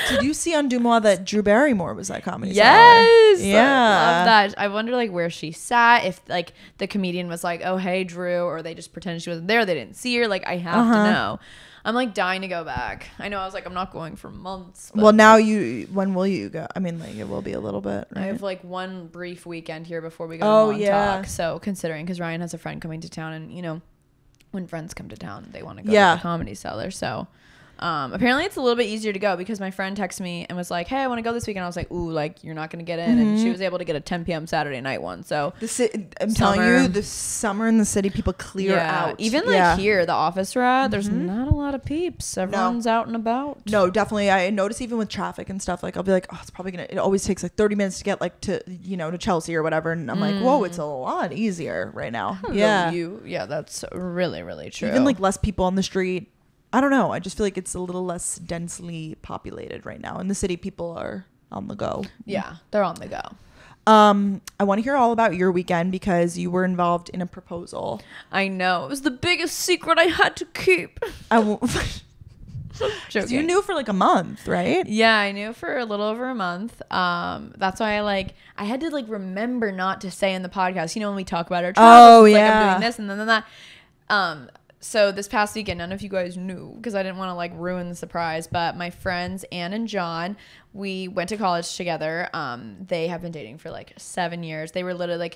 Did you see on Dumois that Drew Barrymore was at Comedy Cellar? Yes. Yeah. I love that. I wonder like where she sat, if like the comedian was like, oh, hey, Drew, or they just pretended she wasn't there. They didn't see her. Like, I have to know. I'm like dying to go back. I know I was like, I'm not going for months. Well, now when will you go? I mean, like, it will be a little bit, right? I have like one brief weekend here before we go to Montauk. So considering, because Ryan has a friend coming to town, and you know, when friends come to town, they want to go to the Comedy Cellar. So apparently it's a little bit easier to go because my friend texted me and was like, hey, I want to go this weekend. I was like, ooh, like, you're not going to get in. And she was able to get a 10 p.m. Saturday night one. So I'm telling you, the summer in the city, people clear out. Even like here, the office we're at, there's not a lot of peeps. Everyone's out and about. No, definitely. I notice even with traffic and stuff, like I'll be like, oh, it's probably going to, it always takes like 30 minutes to get like to, you know, to Chelsea or whatever. And I'm like, whoa, it's a lot easier right now. Yeah, that's really, really true. Even like less people on the street. I don't know. I just feel like it's a little less densely populated right now. In the city, people are on the go. Yeah, they're on the go. I want to hear all about your weekend because you were involved in a proposal. I know. It was the biggest secret I had to keep. You knew for like a month, right? Yeah, I knew for a little over a month. That's why I had to like remember not to say in the podcast, you know, when we talk about our travels, like I'm doing this and then that. So this past weekend, none of you guys knew because I didn't want to like ruin the surprise, but my friends Anne and John, we went to college together. They have been dating for like 7 years. They were literally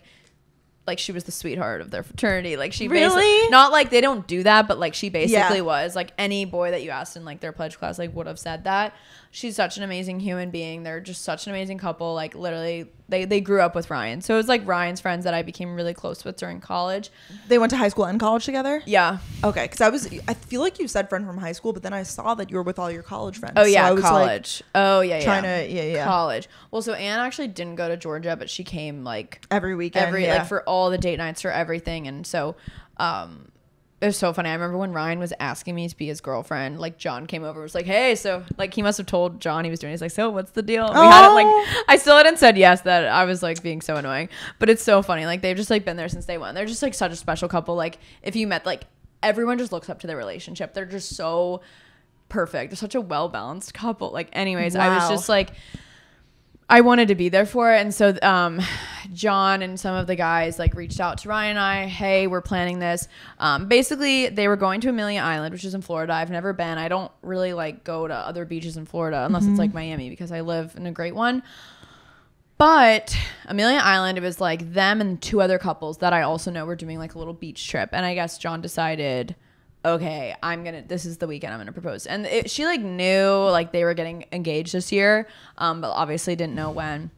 like she was the sweetheart of their fraternity. Like she basically, not like they don't do that, but like she basically was. Like any boy that you asked in like their pledge class like would have said that. She's such an amazing human being. They're just such an amazing couple. Like literally they grew up with Ryan. So it was like Ryan's friends that I became really close with during college. They went to high school and college together? Yeah. Okay. Because I feel like you said friend from high school, but then I saw that you were with all your college friends. Oh yeah, so I was college. Like, trying to college. Well, so Anne actually didn't go to Georgia, but she came like every weekend. Like for all the date nights, for everything. And so it was so funny. I remember when Ryan was asking me to be his girlfriend, like John came over and was like, hey, so like he must have told John he was doing it. He's like, so what's the deal? And we hadn't like, I still hadn't said yes, that I was like being so annoying, but it's so funny. Like they've just like been there since day one. They're just like such a special couple. Like if you met, like everyone just looks up to their relationship. They're just so perfect. They're such a well-balanced couple. Like anyways, I was just like, I wanted to be there for it. And so John and some of the guys like reached out to Ryan and I, hey, we're planning this. Basically they were going to Amelia Island, which is in Florida. I've never been. I don't really like go to other beaches in Florida unless it's like Miami because I live in a great one. But Amelia Island, it was like them and 2 other couples that I also know were doing like a little beach trip. And I guess John decided, okay, this is the weekend I'm gonna propose. And she like knew like they were getting engaged this year, but obviously didn't know when.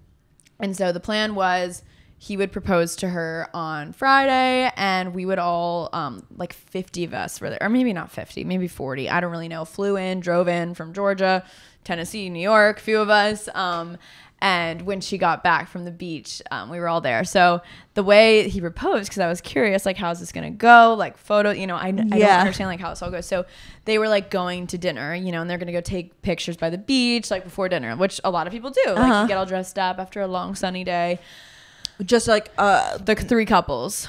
And so the plan was he would propose to her on Friday and we would all, like 50 of us were there, or maybe not 50, maybe 40. I don't really know. Flew in, drove in from Georgia, Tennessee, New York, a few of us. And when she got back from the beach, we were all there. So the way he proposed, because I was curious, like, how's this going to go? Like, photo, you know, I don't understand, like, how this all goes. So they were, like, going to dinner, you know, and they're going to go take pictures by the beach, like, before dinner, which a lot of people do. Like, you get all dressed up after a long, sunny day. Just, like, the 3 couples.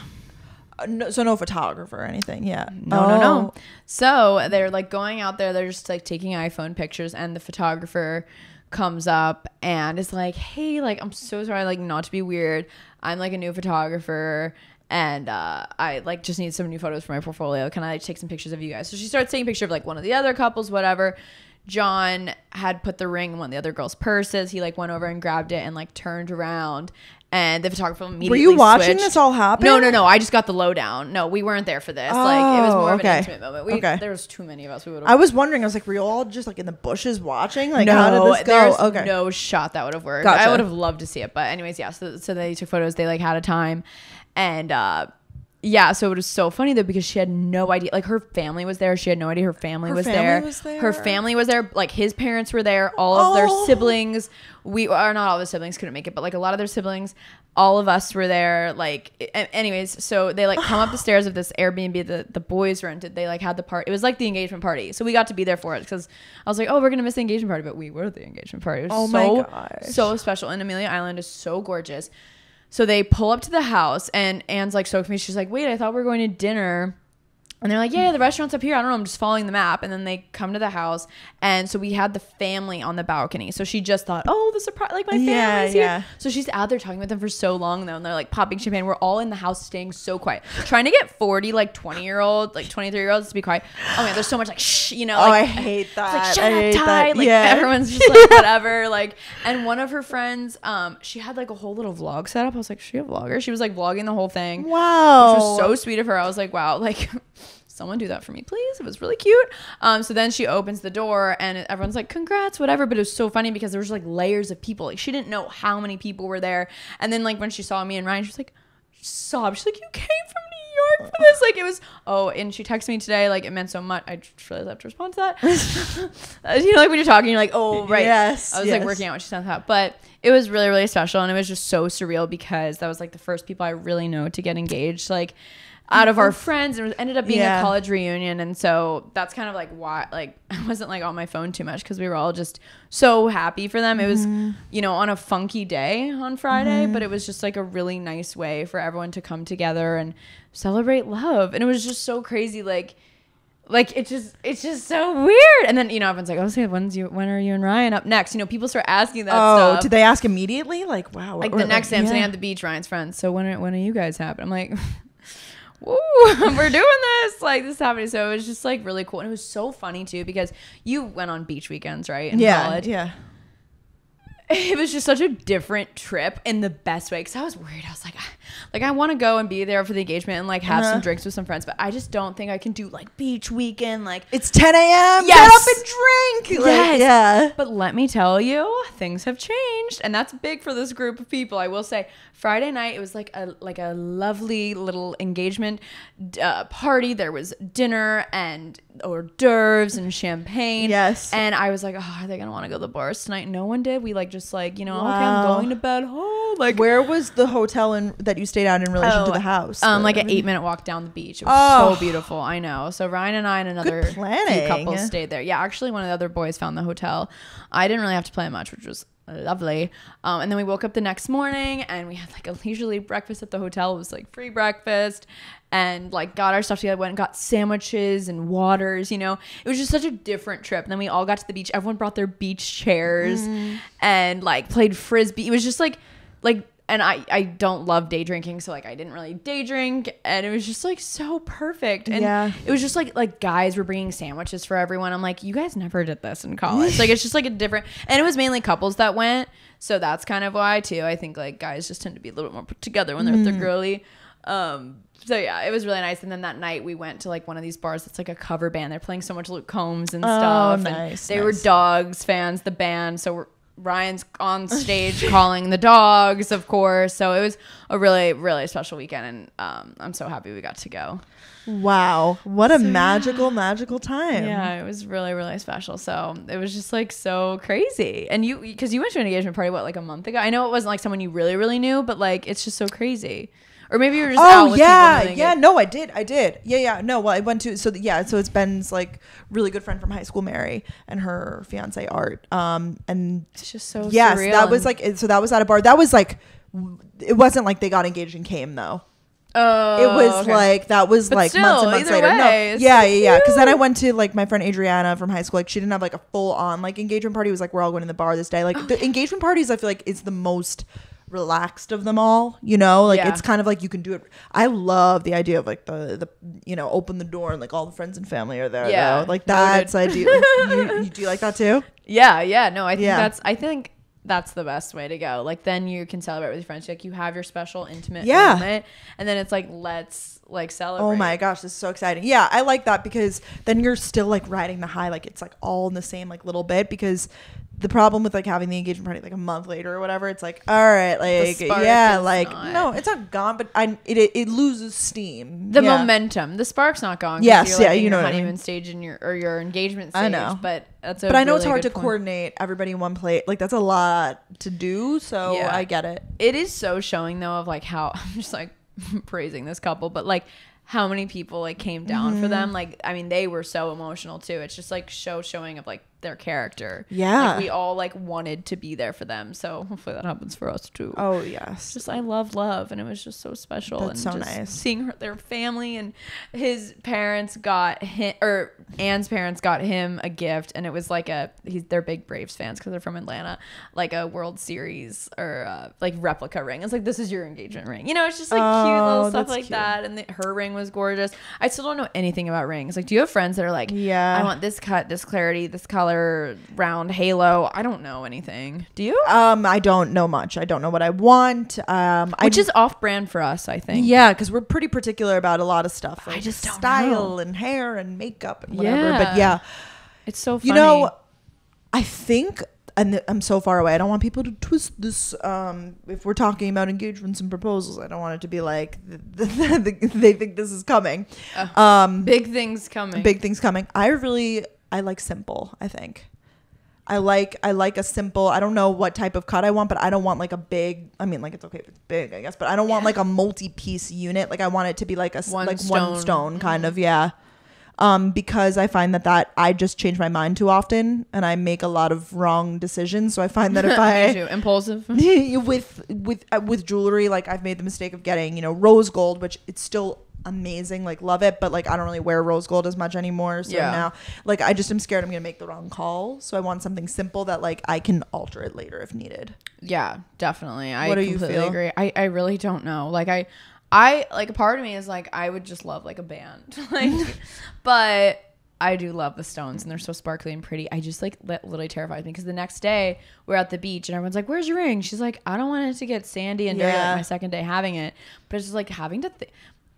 So no photographer or anything. No. So they're, like, going out there. They're just, like, taking iPhone pictures, and the photographer comes up and is like, hey, like, I'm so sorry, like, not to be weird, I'm like a new photographer and I like just need some new photos for my portfolio, can I like take some pictures of you guys? So she starts taking pictures of like one of the other couples, whatever. John had put the ring in one of the other girls' purses. He like went over and grabbed it and like turned around, and the photographer immediately Were you watching switched. This all happen? No. I just got the lowdown. No, we weren't there for this. Like it was more of an intimate moment. There was too many of us. I was wondering. I was like, were you all just like in the bushes watching? Like, no, how did this go? There's no shot that would have worked. Gotcha. I would have loved to see it, but anyways, yeah. So they took photos. They like had a time, and Yeah, so it was so funny though because she had no idea. Like her family was there. She had no idea her family was there. Her family was there. Like his parents were there. All of their siblings. Not all the siblings couldn't make it, but like a lot of their siblings. All of us were there. Like, anyways, so they like come up the stairs of this Airbnb that the boys rented. They like had the party. It was like the engagement party, so we got to be there for it because I was like, oh, we're gonna miss the engagement party, but we were the engagement party. It was my gosh, so special. And Amelia Island is so gorgeous. So they pull up to the house and Anne's like so confused. She's like, wait, I thought we were going to dinner. And they're like, yeah, the restaurant's up here. I don't know. I'm just following the map. And then they come to the house. And so we had the family on the balcony. So she just thought, oh, the surprise, like my family's here. So she's out there talking with them for so long, though. And they're like popping champagne. We're all in the house staying so quiet. Trying to get 40, like 20-year-olds, like 23-year-olds to be quiet. Oh, man, there's so much like, shh, you know. Like, I hate that. Like, shut up, Ty. Like, everyone's just like, whatever. Like, and one of her friends, she had like a whole little vlog set up. I was like, is she a vlogger? She was like vlogging the whole thing. Wow. Which was so sweet of her. I was like, wow, like... someone do that for me, please. It was really cute. So then she opens the door and everyone's like, congrats, whatever. But it was so funny because there was like layers of people. Like she didn't know how many people were there. And then like when she saw me and Ryan, she was like, sobbed. She's like, you came from New York for this. Like it was, and she texted me today. Like it meant so much. I just realized I have to respond to that. You know, like when you're talking, you're like, oh, right. Yes. I was like working out when she sent that. But it was really, really special. And it was just so surreal because that was like the first people I really know to get engaged. Like, out of our friends, and it ended up being a college reunion, and so that's kind of like why like I wasn't like on my phone too much because we were all just so happy for them. It was you know, on a funky day on Friday, but it was just like a really nice way for everyone to come together and celebrate love, and it was just so crazy. Like it's just so weird. And then, you know, everyone's like, oh, say when are you and Ryan up next? You know, people start asking that stuff. Oh, did they ask immediately? Like, wow. Like the next day I'm sitting at the beach, Ryan's friends. So when are you guys happen? I'm like, woo, we're doing this. Like this is happening. So it was just like really cool. And it was so funny too because you went on beach weekends, right? In college. Yeah. It was just such a different trip in the best way because I was worried. I was like I want to go and be there for the engagement and like have some drinks with some friends, but I just don't think I can do like beach weekend. Like it's 10 a.m. Yes. Get up and drink. Yes. Like, yeah. But let me tell you, things have changed, and that's big for this group of people. I will say, Friday night it was like a lovely little engagement party. There was dinner and hors d'oeuvres and champagne. Yes. And I was like, oh, are they gonna want to go to the bars tonight? No one did. We like just like, you know, okay, I'm going to bed. Oh, like where was the hotel that you stayed at in relation to the house? Like an 8-minute walk down the beach. It was so beautiful. I know. So Ryan and I and another few couples stayed there. Yeah, actually one of the other boys found the hotel. I didn't really have to plan much, which was lovely. And then we woke up the next morning and we had like a leisurely breakfast at the hotel. It was like free breakfast and like got our stuff together, went and got sandwiches and waters, you know. It was just such a different trip. And then we all got to the beach. Everyone brought their beach chairs and like played frisbee. It was just like and I don't love day drinking, so like I didn't really day drink, and it was just like so perfect. And it was just like guys were bringing sandwiches for everyone. I'm like, you guys never did this in college. Like it's just like a different, and it was mainly couples that went, so that's kind of why too. I think like guys just tend to be a little bit more put together when they're with their girly. So yeah, it was really nice. And then that night we went to like one of these bars that's like a cover band. They're playing so much Luke Combs and stuff. Nice, and they were Dogs fans, the band. So Ryan's on stage calling the dogs, of course. So it was a really, really special weekend, and I'm so happy we got to go. Wow, what a magical time. Yeah, it was really, really special. So it was just like so crazy. And because you went to an engagement party like a month ago. I know it wasn't like someone you really, really knew, but like it's just so crazy. Or maybe you were just out with people. No, I did. Yeah. No, well, I went to, so it's Ben's like really good friend from high school, Mary, and her fiance Art. And it's just so surreal. That was like, so that was at a bar. That was like, it wasn't like they got engaged and came though. Oh, it was like, that was but like still, months and months later. Way, yeah. Because then I went to like my friend Adriana from high school. Like she didn't have like a full on like engagement party. It was like, we're all going to the bar this day. Like the engagement parties, I feel like is the most relaxed of them all, you know, like it's kind of like you can do it. I love the idea of like the you know, open the door and like all the friends and family are there. Though. Like that's ideal. you do you like that too? No, I think that's the best way to go. Like then you can celebrate with your friends. Like you have your special intimate moment, and then it's like let's like celebrate. Oh my gosh, this is so exciting. Yeah, I like that because then you're still like riding the high, like it's like all in the same like little bit. Because the problem with like having the engagement party like a month later or whatever, it's like, all right, like yeah, like no, it's not gone, but it loses steam. The momentum, the spark's not gone. Yes, you're, like, you know your what honeymoon I mean. stage and your engagement stage. I know, but that's but I know it's hard to coordinate everybody in one plate. Like that's a lot to do, so yeah. I get it. It is so showing though of like how I'm just like praising this couple, but like how many people like came down for them. Like I mean, they were so emotional too. It's just like showing of like their character. Yeah, like, we all like wanted to be there for them, so hopefully that happens for us too. Oh yes, just I love, and it was just so special. That's and so just nice seeing their family, and his parents got him, or Anne's parents got him a gift, and it was like they're big Braves fans because they're from Atlanta, like a World Series or like replica ring. It's like, this is your engagement ring, you know. It's just like cute little stuff like cute. That, and her ring was gorgeous. I still don't know anything about rings. Like, do you have friends that are like, yeah, I want this cut, this clarity, this color, round halo? I don't know anything. Do you? I don't know much. I don't know what I want. Which is off brand for us, I think. Yeah, because we're pretty particular about a lot of stuff. Like I just don't style know. And hair and makeup and whatever. But yeah, it's so funny. You know, I think, and I'm so far away, I don't want people to twist this. If we're talking about engagements and proposals, I don't want it to be like they think this is coming. Big things coming. Big things coming. I like simple, I think. I like a simple, I don't know what type of cut I want, but I don't want like a big, I mean, like it's okay if it's big, I guess, but I don't want like a multi-piece unit. Like I want it to be like one stone kind of, yeah. Because I find that I just change my mind too often and I make a lot of wrong decisions. So I find that if I impulsive with jewelry, like I've made the mistake of getting, you know, rose gold, which it's still amazing, like love it, but like I don't really wear rose gold as much anymore, so now like I just am scared I'm gonna make the wrong call, so I want something simple that like I can alter it later if needed. Yeah, definitely. What do you feel? Agree. I really don't know, like I like a part of me is like I would just love like a band like but I do love the stones and they're so sparkly and pretty. I just like literally terrifies me because the next day we're at the beach and everyone's like, where's your ring? She's like, I don't want it to get sandy and dirty like my second day having it, but it's just like having to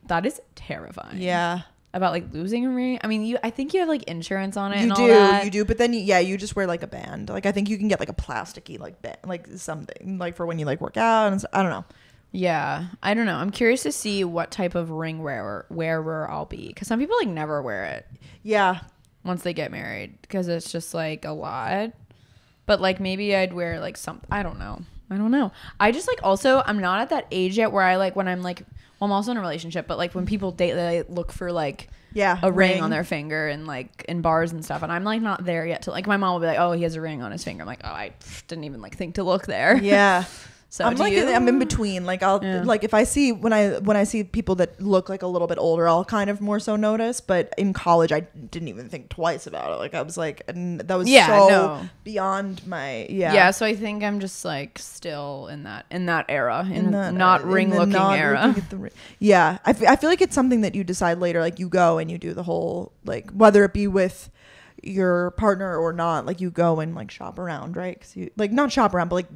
that is terrifying. Yeah. About like losing a ring. I mean, I think you have like insurance on it. You do. But then you just wear like a band. Like I think you can get like a plasticky like band, like something like for when you like work out and I don't know. Yeah, I don't know. I'm curious to see what type of ring wearer I'll be because some people like never wear it. Yeah. Once they get married because it's just like a lot. But like maybe I'd wear like something. I don't know. I just like also I'm not at that age yet where I like when I'm like. Well, I'm also in a relationship, but like when people date, they look for like a ring on their finger and like in bars and stuff. And I'm like not there yet to like my mom will be like, oh, he has a ring on his finger. I'm like, oh, I didn't even like think to look there. Yeah. So I'm like I'm in between. Like I'll like if I see when I see people that look like a little bit older, I'll kind of more so notice. But in college, I didn't even think twice about it. Like I was like, and that was beyond my yeah. So I think I'm just like still in that era, not ring looking era. Yeah, I feel like it's something that you decide later. Like you go and you do the whole like whether it be with your partner or not. Like you go and like shop around, right? Because you like not shop around, but like.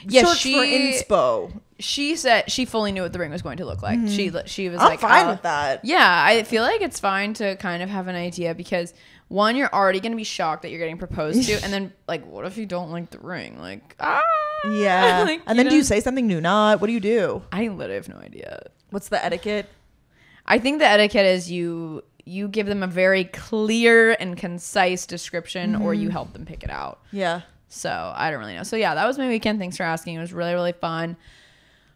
Search for inspo. She said she fully knew what the ring was going to look like. Mm-hmm. She was I'm like, fine with that. Yeah, I feel like it's fine to kind of have an idea because one, you're already going to be shocked that you're getting proposed to, and then like, what if you don't like the ring? Like, yeah. Like, and then do you say something new? Not. What do you do? I literally have no idea. What's the etiquette? I think the etiquette is you give them a very clear and concise description, or you help them pick it out. Yeah. So I don't really know. So yeah, that was my weekend. Thanks for asking. It was really, really fun.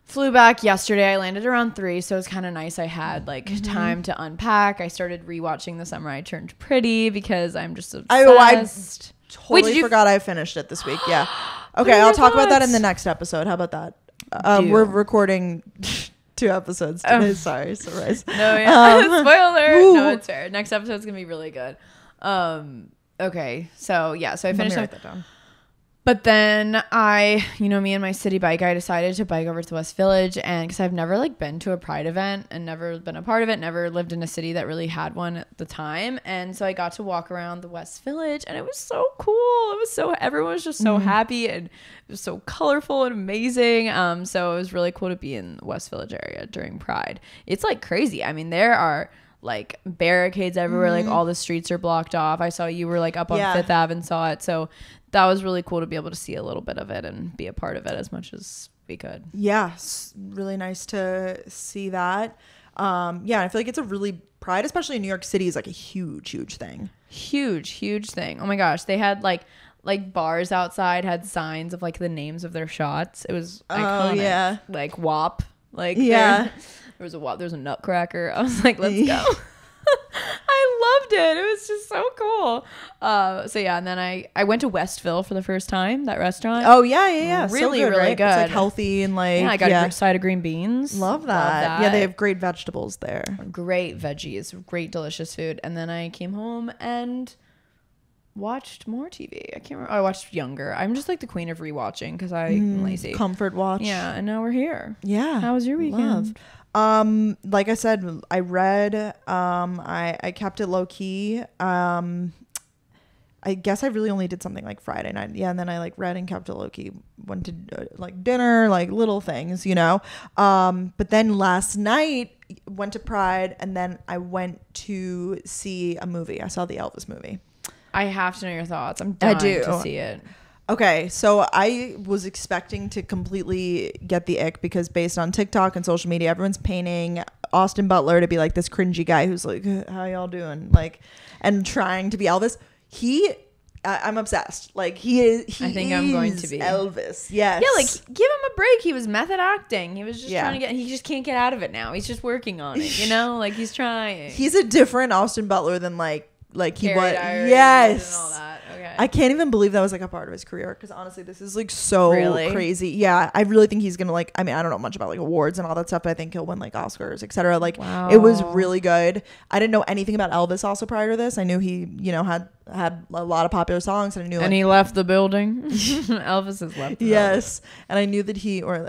Flew back yesterday. I landed around 3, so it was kind of nice. I had like time to unpack. I started rewatching The Summer I Turned Pretty because I'm just obsessed. I totally forgot I finished it this week. Yeah. Okay, I'll talk about that in the next episode. How about that? We're recording 2 episodes today. Sorry, surprise. No, yeah. Spoiler. Ooh. No, it's fair. Next episode's gonna be really good. Okay, so yeah, so I finished. Let me write that down. But then me and my city bike, I decided to bike over to the West Village, and because I've never like been to a Pride event and never been a part of it, never lived in a city that really had one at the time. And so I got to walk around the West Village, and it was so cool. Everyone was just so happy, and it was so colorful and amazing. So it was really cool to be in the West Village area during Pride. It's like crazy. I mean, there are like barricades everywhere, like all the streets are blocked off. I saw you were like up on Fifth Ave and saw it. So that was really cool to be able to see a little bit of it and be a part of it as much as we could. Yeah, really nice to see that. I feel like it's a really Pride, especially in New York City, is like a huge thing. Huge thing. Oh my gosh, they had like bars outside had signs of like the names of their shots. It was iconic. Yeah, like WAP. Like there was a WAP. There's a Nutcracker. I was like, let's go. I loved it. It was just so cool. And then I went to Westville for the first time, that restaurant. Oh yeah. Really, so good, really right? good. It's like healthy and like I got a side of green beans. Love that. Yeah, they have great vegetables there. Great veggies, great delicious food. And then I came home and watched more TV. I can't remember. I watched Younger. I'm just like the queen of rewatching because I'm lazy. Comfort watch. Yeah, and now we're here. Yeah. How was your weekend? Like I said, I read, I kept it low key. I guess I really only did something like Friday night. Yeah. And then I like read and kept it low key, went to like dinner, like little things, but then last night went to Pride, and then I went to see a movie. I saw the Elvis movie. I have to know your thoughts. I'm dying to see it. Okay, so I was expecting to completely get the ick because based on TikTok and social media, everyone's painting Austin Butler to be like this cringy guy who's like, how y'all doing? Like, and trying to be Elvis. I'm obsessed. Like I think I'm going to be Elvis. Yes. Yeah, like give him a break. He was method acting. He was just trying to he just can't get out of it now. He's just working on it, like he's trying. He's a different Austin Butler than like he Carrie was. Diaries Yes. And all that. Okay. I can't even believe that was like a part of his career because honestly, this is like so crazy. Yeah, I really think he's gonna like. I mean, I don't know much about like awards and all that stuff, but I think he'll win like Oscars, etc. Like, It was really good. I didn't know anything about Elvis also prior to this. I knew he, had a lot of popular songs, and I knew. And he left the building. Elvis has left. Yes, and I knew that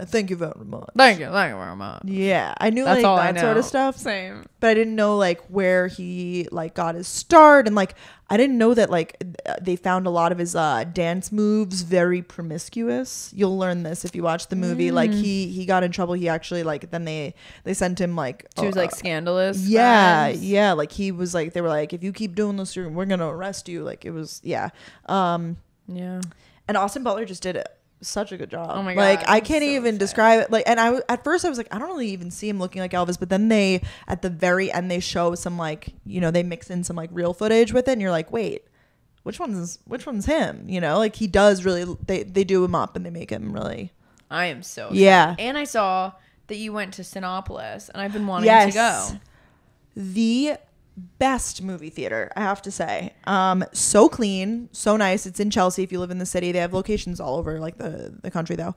thank you very much. Thank you very much. Yeah, I knew that's like all that I know. Sort of stuff. Same, but I didn't know like where he like got his start, and like I didn't know that like they found a lot of his dance moves very promiscuous. You'll learn this if you watch the movie. Like he got in trouble. He actually like then they sent him like to like scandalous. Yeah, friends. yeah. Like he was like they were like if you keep doing this, we're gonna arrest you. Like it was yeah. And Austin Butler just did it. Such a good job. Oh my god! Like I can't even describe it. Like, and at first I was like, I don't really even see him looking like Elvis. But then at the very end they show some like they mix in some like real footage with it, and you're like, wait, which one's him? Like he does really. They do him up and they make him really. I am so excited. And I saw that you went to Cinépolis, and I've been wanting to go. The best movie theater, I have to say. So clean, so nice. It's in Chelsea. If you live in the city, they have locations all over like the country though.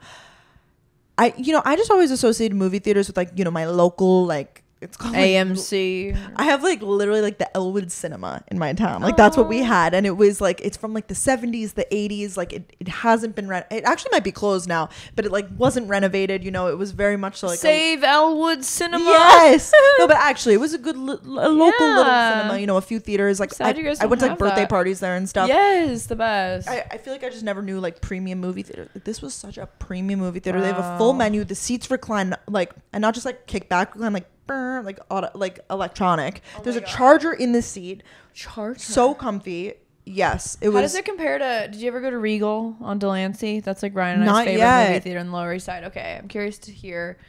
I just always associated movie theaters with like my local like it's called AMC. I have like literally like the Elwood Cinema in my town. Like that's what we had, and it was like it's from like the 70s, the 80s. Like it hasn't been it actually might be closed now, but it like wasn't renovated. It was very much like Save Elwood Cinema. Yes, no, but actually it was a good local little cinema. A few theaters. Like I went to like birthday parties there and stuff. Yes, the best. I feel like I just never knew like premium movie theater. This was such a premium movie theater. Wow. They have a full menu. The seats recline like and not just like kickback recline like. Like auto, like electronic. There's a charger in the seat. Charger. So comfy. Yes, it was. How does it compare to? Did you ever go to Regal on Delancey? That's like Ryan and I's favorite movie theater in the Lower East Side. Okay, I'm curious to hear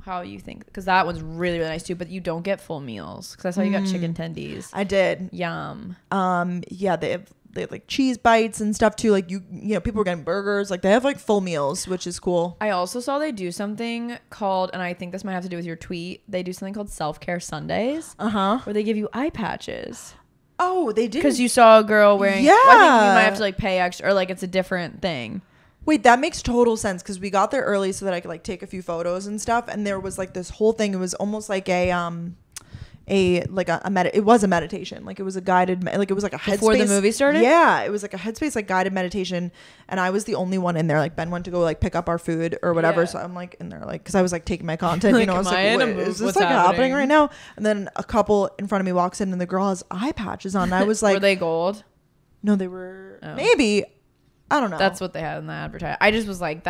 how you think because that one's really really nice too. But you don't get full meals because I saw you got chicken tendies. I did. Yum. Yeah, they have like cheese bites and stuff too. Like people were getting burgers. Like they have like full meals, which is cool. I also saw they do something called, and I think this might have to do with your tweet. They do something called self-care Sundays. Where they give you eye patches. Oh, they did. Because you saw a girl wearing. Yeah. Well, I think you might have to like pay extra, or like it's a different thing. Wait, that makes total sense because we got there early so that I could like take a few photos and stuff. And there was like this whole thing. It was almost like a it was a meditation. Like it was a guided, like it was like a headspace. Before the movie started? Yeah. It was like a headspace, like guided meditation. And I was the only one in there. Like Ben went to go like pick up our food or whatever. So I'm like in there, like, cause I was like taking my content, like, you know, I was like, wait, is this like happening right now? And then a couple in front of me walks in and the girl has eye patches on. And I was like, were they gold? No, they were maybe. I don't know. That's what they had in the advertisement. I just was like,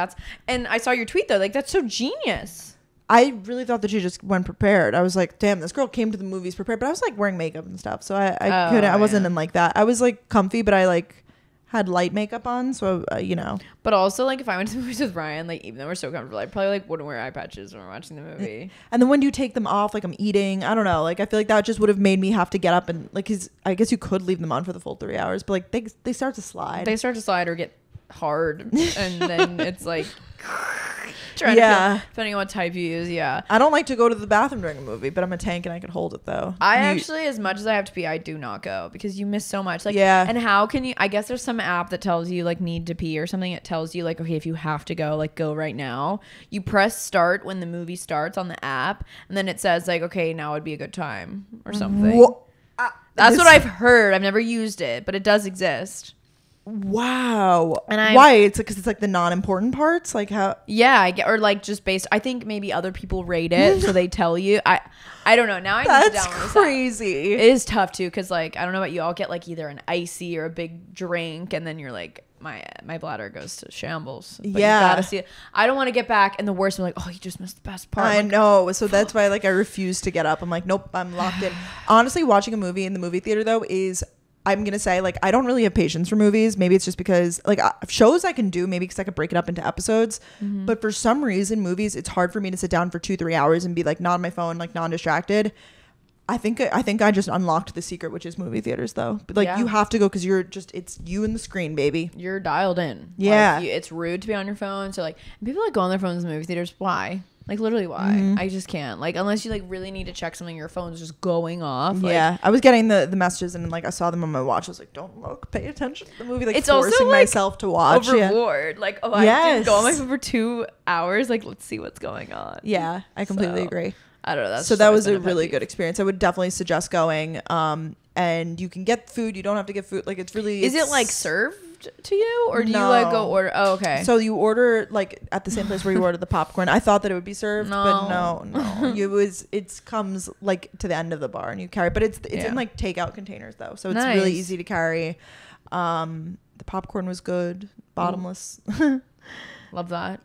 and I saw your tweet though. Like, that's so genius. I really thought that she just went prepared. I was like, damn, this girl came to the movies prepared, but I was like wearing makeup and stuff. So I wasn't in like that. I was like comfy, but I like had light makeup on. So, you know. But also like if I went to the movies with Ryan, like even though we're so comfortable, I probably like wouldn't wear eye patches when we're watching the movie. And then when you take them off, like I'm eating, I don't know. Like I feel like that just would have made me have to get up and like, I guess you could leave them on for the full 3 hours, but like they start to slide. They start to slide or get hard and then it's like depending on what type you use. I don't like to go to the bathroom during a movie, but I'm a tank and I can hold it though. Actually, as much as I have to pee, I do not go because you miss so much. Like, and how can you, I guess there's some app that tells you like need to pee or something. It tells you like, okay, if you have to go, like go right now. You press start when the movie starts on the app and then it says like, okay, now would be a good time or something. That's what I've heard. I've never used it, but it does exist. Wow. And why? It's because it's like the non-important parts, like how I get, or like just based, I think maybe other people rate it so they tell you. I don't know, now I need to download crazy. It is tough too because like I don't know about you, I'll get like either an icy or a big drink and then you're like my bladder goes to shambles. But you gotta see it. I don't want to get back and the worst, I'm like, oh, you just missed the best part. I know, so that's why like I refuse to get up. I'm like, nope, I'm locked in. Honestly, watching a movie in the movie theater though is, I'm going to say, like, I don't really have patience for movies. Maybe it's just because, like, shows I can do, maybe because I could break it up into episodes. Mm-hmm. But for some reason, movies, it's hard for me to sit down for 2-3 hours and be, like, not on my phone, like, non-distracted. I think I just unlocked the secret, which is movie theaters, though. But, like, you have to go because it's you and the screen, baby. You're dialed in. Yeah. Like, it's rude to be on your phone. So, like, people, like, go on their phones in movie theaters. Why? Like literally why? Mm-hmm. I just can't. Like unless you like really need to check something, your phone's just going off. Yeah. Like, I was getting the messages and like I saw them on my watch. I was like, don't look, pay attention to the movie. Like it's forcing also like myself to watch. A reward. Yeah. Like, I didn't go on my phone for 2 hours. Like, let's see what's going on. Yeah, I completely agree. I don't know. So that was a really good experience. I would definitely suggest going. And you can get food. You don't have to get food. Like it's really. Is it like served to you or do you like go order? Oh, okay. So you order like at the same place where you order the popcorn. I thought that it would be served, but no. It comes like to the end of the bar and you carry. But it's in like takeout containers though, so it's really easy to carry. The popcorn was good, bottomless. Love that.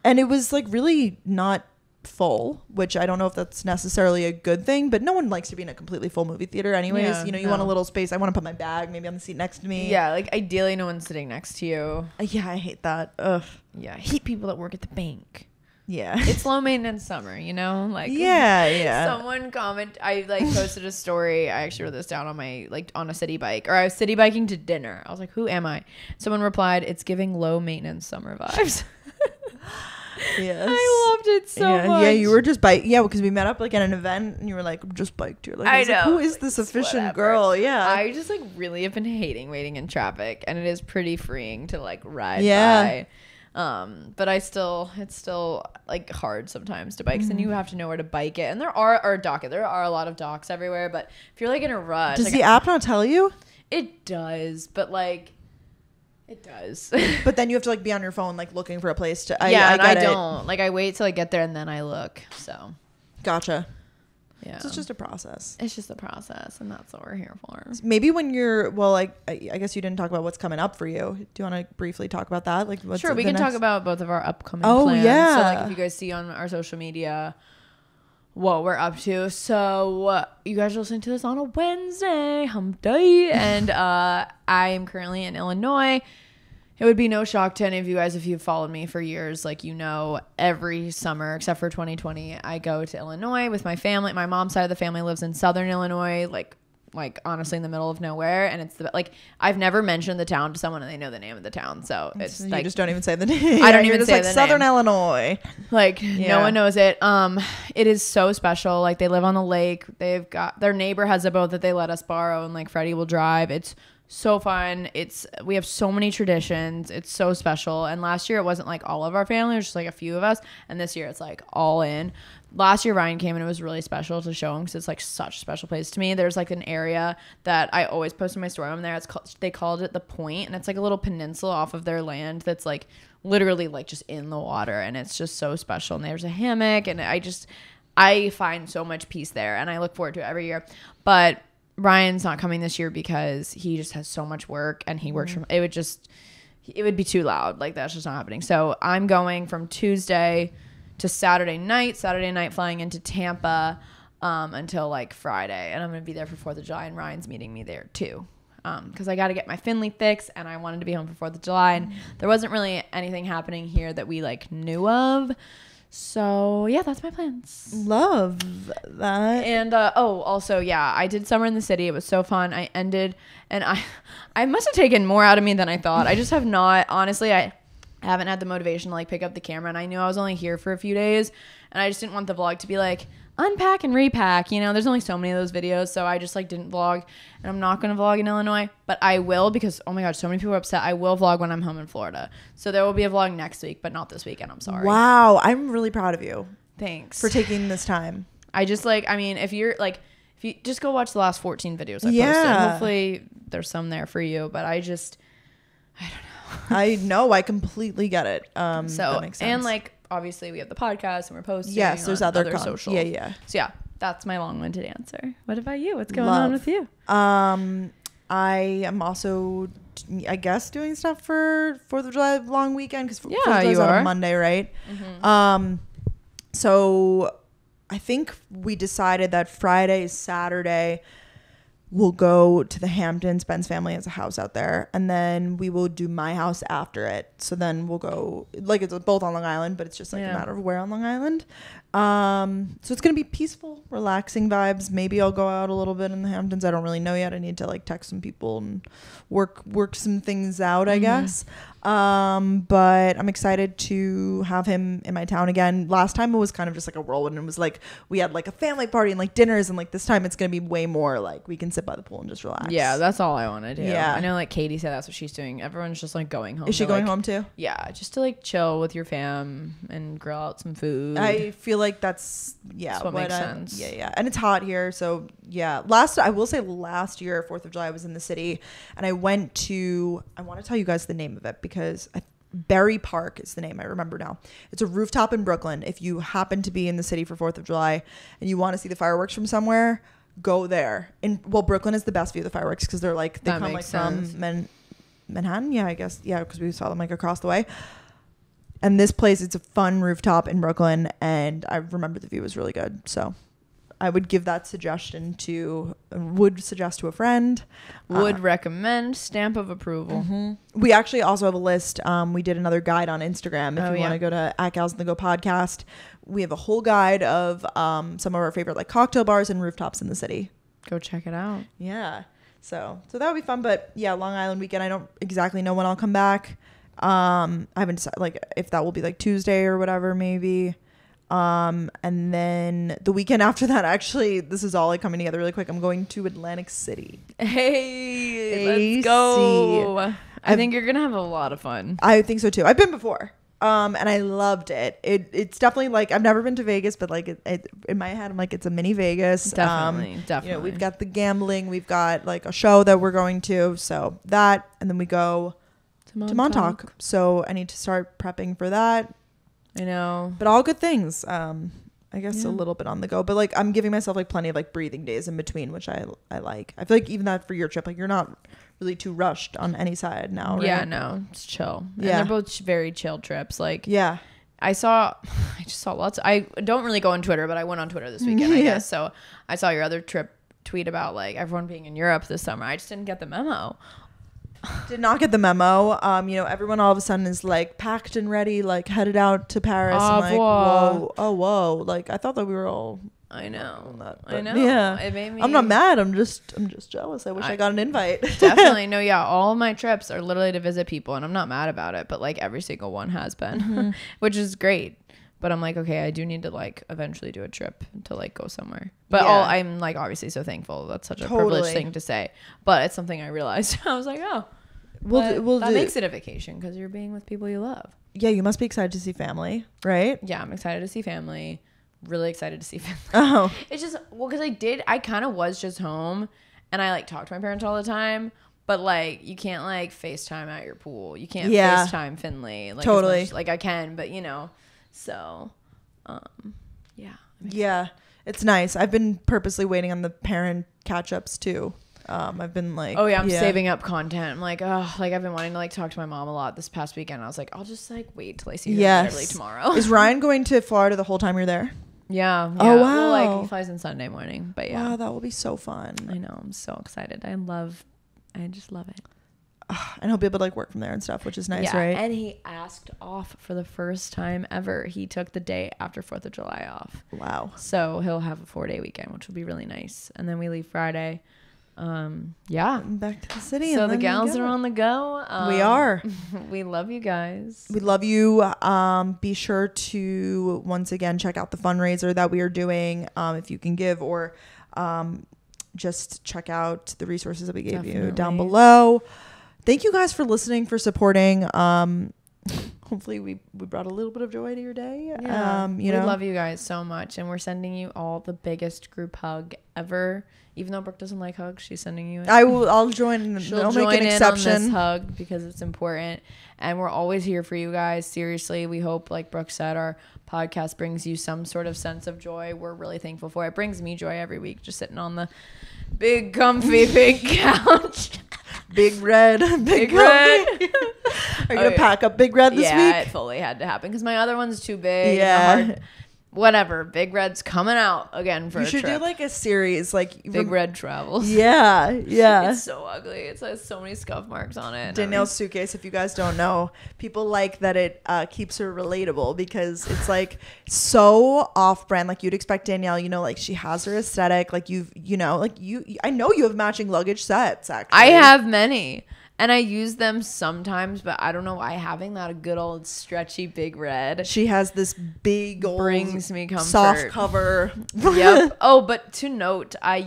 And it was like really not full, which I don't know if that's necessarily a good thing, but no one likes to be in a completely full movie theater anyways. You want a little space. I want to put my bag maybe on the seat next to me. Yeah, like ideally no one's sitting next to you. Yeah, I hate that. Ugh. Yeah, I hate people that work at the bank. Yeah. It's low maintenance summer, you know? Like someone I like posted a story. I actually wrote this down on my on a city bike, or I was city biking to dinner. I was like, who am I? Someone replied, it's giving low maintenance summer vibes. Yes. I loved it so much. Yeah, you were just because we met up like at an event and you were like just biked here. Like, I know. Like, who is this efficient girl? Yeah. I just like really have been hating waiting in traffic, and it is pretty freeing to like ride by. But it's still like hard sometimes to bike, and you have to know where to bike it. And there are a lot of docks everywhere, but if you're like in a rush, does the app not tell you? It does, but like. It does. But then you have to like be on your phone like looking for a place to I don't. Like I wait till I get there and then I look. So gotcha. Yeah. So it's just a process. It's just a process, and that's what we're here for. Maybe when you're I guess you didn't talk about what's coming up for you. Do you want to briefly talk about that? Like sure, we can talk about both of our upcoming plans. Yeah. So like if you guys see on our social media what we're up to. So you guys are listening to this on a Wednesday, hump day, and I am currently in Illinois. It would be no shock to any of you guys if you've followed me for years. Like, every summer except for 2020, I go to Illinois with my family. My mom's side of the family lives in Southern Illinois, like honestly in the middle of nowhere, and it's I've never mentioned the town to someone and they know the name of the town, so it's you like, just don't even say the name. I don't even say the Southern name. Illinois, no one knows it. It is so special. Like they live on the lake, they've got their neighbor has a boat that they let us borrow, and like Freddie will drive. It's so fun. We have so many traditions. It's so special. And last year it wasn't like all of our family, it was just like a few of us. And this year it's like all in. Last year Ryan came and it was really special to show him because it's like such a special place to me. There's like an area that I always post in my story on there. They called it the Point, and it's like a little peninsula off of their land that's like literally like just in the water, and it's just so special. And there's a hammock, and I find so much peace there, and I look forward to it every year. But Ryan's not coming this year because he just has so much work, and he works from it would be too loud. Like, that's just not happening. So I'm going from Tuesday to Saturday night flying into Tampa until like Friday, and I'm gonna be there for 4th of July, and Ryan's meeting me there too, because I got to get my Finley fixed, and I wanted to be home for 4th of July, and there wasn't really anything happening here that we like knew of. So yeah, that's my plans. Love that. And also, yeah, I did Summer in the City. It was so fun. I ended, and I must have taken more out of me than I thought. I just have not, honestly, I haven't had the motivation to like pick up the camera, and I knew I was only here for a few days, and I just didn't want the vlog to be like unpack and repack, you know. There's only so many of those videos, so I just like didn't vlog, and I'm not gonna vlog in Illinois, but I will, because oh my god, so many people are upset. I will vlog when I'm home in Florida, so there will be a vlog next week, but not this weekend. I'm sorry. Wow, I'm really proud of you. Thanks for taking this time. I just like, I mean, if you just go watch the last 14 videos I posted, hopefully there's some there for you, but I don't know. I know, I completely get it. That makes sense. And like, obviously we have the podcast and we're posting. Yes, there's other social. Yeah. So yeah, that's my long-winded answer. What about you? What's going on with you? I am also, I guess, doing stuff for 4th of July long weekend, because 4th of July is on a Monday, right? Mm-hmm. So I think we decided that Friday, Saturday, we'll go to the Hamptons. Ben's family has a house out there, and then we will do my house after it. So then we'll go, like, it's both on Long Island, but it's just like a matter of where on Long Island. So it's gonna be peaceful, relaxing vibes. Maybe I'll go out a little bit in the Hamptons. I don't really know yet. I need to like text some people and work some things out, I guess. But I'm excited to have him in my town again. Last time it was kind of just like a whirlwind. It was like we had like a family party and like dinners, and like this time it's gonna be way more like we can sit by the pool and just relax. Yeah, that's all I want to do. Yeah, I know, like Katie said that's what she's doing. Everyone's just like going home. Is she going home too? Yeah, just to like chill with your fam and grill out some food. I feel like that's what makes sense. Yeah, and it's hot here, so yeah. I will say last year 4th of July I was in the city, and I went to, I want to tell you guys the name of it because Berry Park is the name, I remember now. It's a rooftop in Brooklyn. If you happen to be in the city for 4th of July and you want to see the fireworks from somewhere, go there. Brooklyn is the best view of the fireworks because they're like, they come like from Manhattan, yeah, I guess, yeah, because we saw them like across the way. And this place, it's a fun rooftop in Brooklyn, and I remember the view was really good. So I would give that suggestion would suggest to a friend. Would recommend, stamp of approval. Mm-hmm. We actually also have a list. We did another guide on Instagram. If you want to go to @GalsInTheGo podcast, we have a whole guide of some of our favorite like cocktail bars and rooftops in the city. Go check it out. Yeah. So that would be fun. But yeah, Long Island weekend, I don't exactly know when I'll come back. I haven't decided like if that will be like Tuesday or whatever, maybe. And then the weekend after that, actually, this is all like coming together really quick. I'm going to Atlantic City. Hey, let's go. I think you're gonna have a lot of fun. I think so too. I've been before. And I loved it. It's definitely like, I've never been to Vegas, but like it in my head, I'm like, it's a mini Vegas. Definitely. You know, we've got the gambling, we've got like a show that we're going to, so that, and then we go to Montauk. So I need to start prepping for that. I know, but all good things. I guess a little bit on the go, but like I'm giving myself like plenty of like breathing days in between, which I like. I feel like even that for your trip, like you're not really too rushed on any side now, right? Yeah, no, it's chill. Yeah, and they're both very chill trips. Like, yeah, I just saw lots. I don't really go on Twitter, but I went on Twitter this weekend, I guess. So I saw your other trip tweet about like everyone being in Europe this summer. I just didn't get the memo. Did not get the memo. You know, everyone all of a sudden is like packed and ready, like headed out to Paris. I'm like, whoa. Like I thought that we were all. I know. I know. Yeah. It made me. I'm not mad. I'm just jealous. I wish I got an invite. Definitely. No. Yeah. All of my trips are literally to visit people, and I'm not mad about it. But like every single one has been, which is great. But I'm like, okay, I do need to like eventually do a trip to like go somewhere. But Yeah. I'm like obviously so thankful. That's such a privileged thing to say. But it's something I realized. I was like, oh, that makes it a vacation because you're being with people you love. Yeah, you must be excited to see family, right? Yeah, I'm excited to see family. Really excited to see family. Oh. It's just, well, because I kind of was just home and I like talk to my parents all the time. But like, you can't like FaceTime at your pool. You can't FaceTime Finley. Like, totally. As much, like I can, but you know. So, yeah. Yeah, it's nice. I've been purposely waiting on the parent catch-ups too. I've been like, I'm saving up content. I'm like, oh, like I've been wanting to like talk to my mom a lot this past weekend. I was like, I'll just like wait till I see her literally tomorrow. Is Ryan going to Florida the whole time you're there? Yeah. Oh, wow. Well, like he flies in Sunday morning, but yeah. Wow, that will be so fun. I know. I'm so excited. I just love it. And he'll be able to like work from there and stuff, which is nice, right? And he asked off for the first time ever. He took the day after 4th of July off. Wow. So he'll have a 4-day weekend, which will be really nice. And then we leave Friday. Back to the city. So the gals are on the go. We are. We love you guys. We love you. Be sure to once again check out the fundraiser that we are doing. If you can give or just check out the resources that we gave you down below. Thank you guys for listening, for supporting. Hopefully we brought a little bit of joy to your day. Yeah. We love you guys so much, and we're sending you all the biggest group hug ever. Even though Brooke doesn't like hugs, she's sending you it. I'll join. She'll join in on this hug because it's important, and we're always here for you guys. Seriously, we hope, like Brooke said, our podcast brings you some sort of sense of joy. We're really thankful for it. It brings me joy every week, just sitting on the big, comfy, big couch. Big Red. Big Red. Are you going to pack up Big Red this week? Yeah, it fully had to happen because my other one's too big. Yeah. Whatever. Big Red's coming out again for a trip. You should do like a series. Like Big Red Travels. Yeah. Yeah. It's so ugly. It has so many scuff marks on it. Danielle's suitcase, if you guys don't know, people like that it keeps her relatable because it's like so off-brand. Like you'd expect Danielle, you know, like she has her aesthetic. Like I know you have matching luggage sets, actually. I have many. And I use them sometimes, but I don't know why having that good old stretchy Big Red. She has this big old brings me comfort. Soft cover. Yep. Oh, but to note, I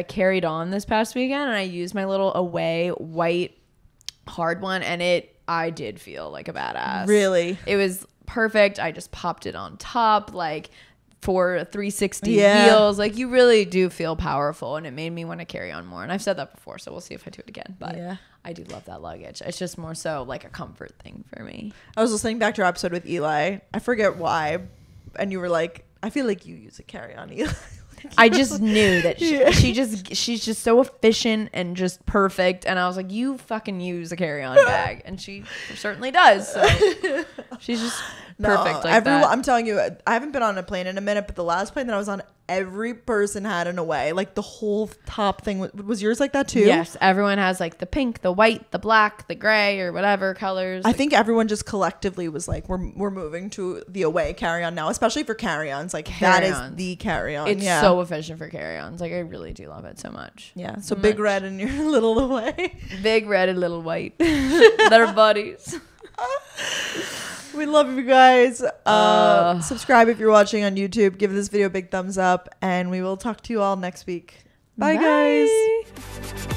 carried on this past weekend and I used my little Away white hard one, and I did feel like a badass. Really? It was perfect. I just popped it on top like for 360 wheels. Like you really do feel powerful, and it made me want to carry on more. And I've said that before, so we'll see if I do it again. But yeah. I do love that luggage. It's just more so like a comfort thing for me. I was listening back to our episode with Eli. I forget why. And you were like, I feel like you use a carry-on, Eli. I just knew that she's just so efficient and just perfect. And I was like, you fucking use a carry-on bag. And she certainly does. So she's just perfect like that. I'm telling you, I haven't been on a plane in a minute, but the last plane that I was on, every person had an Away. Like the whole top thing. Was yours like that too? Yes. Everyone has like the pink, the white, the black, the gray, or whatever colors. I think everyone just collectively was like, we're moving to the Away carry-on now, especially for carry-ons. Like that is the carry-on. It's so efficient for carry-ons. Like I really do love it so much. Yeah. So Big Red and your little Away. Big Red and little white. They're buddies. We love you guys. Subscribe if you're watching on YouTube. Give this video a big thumbs up, and we will talk to you all next week. Bye. Guys.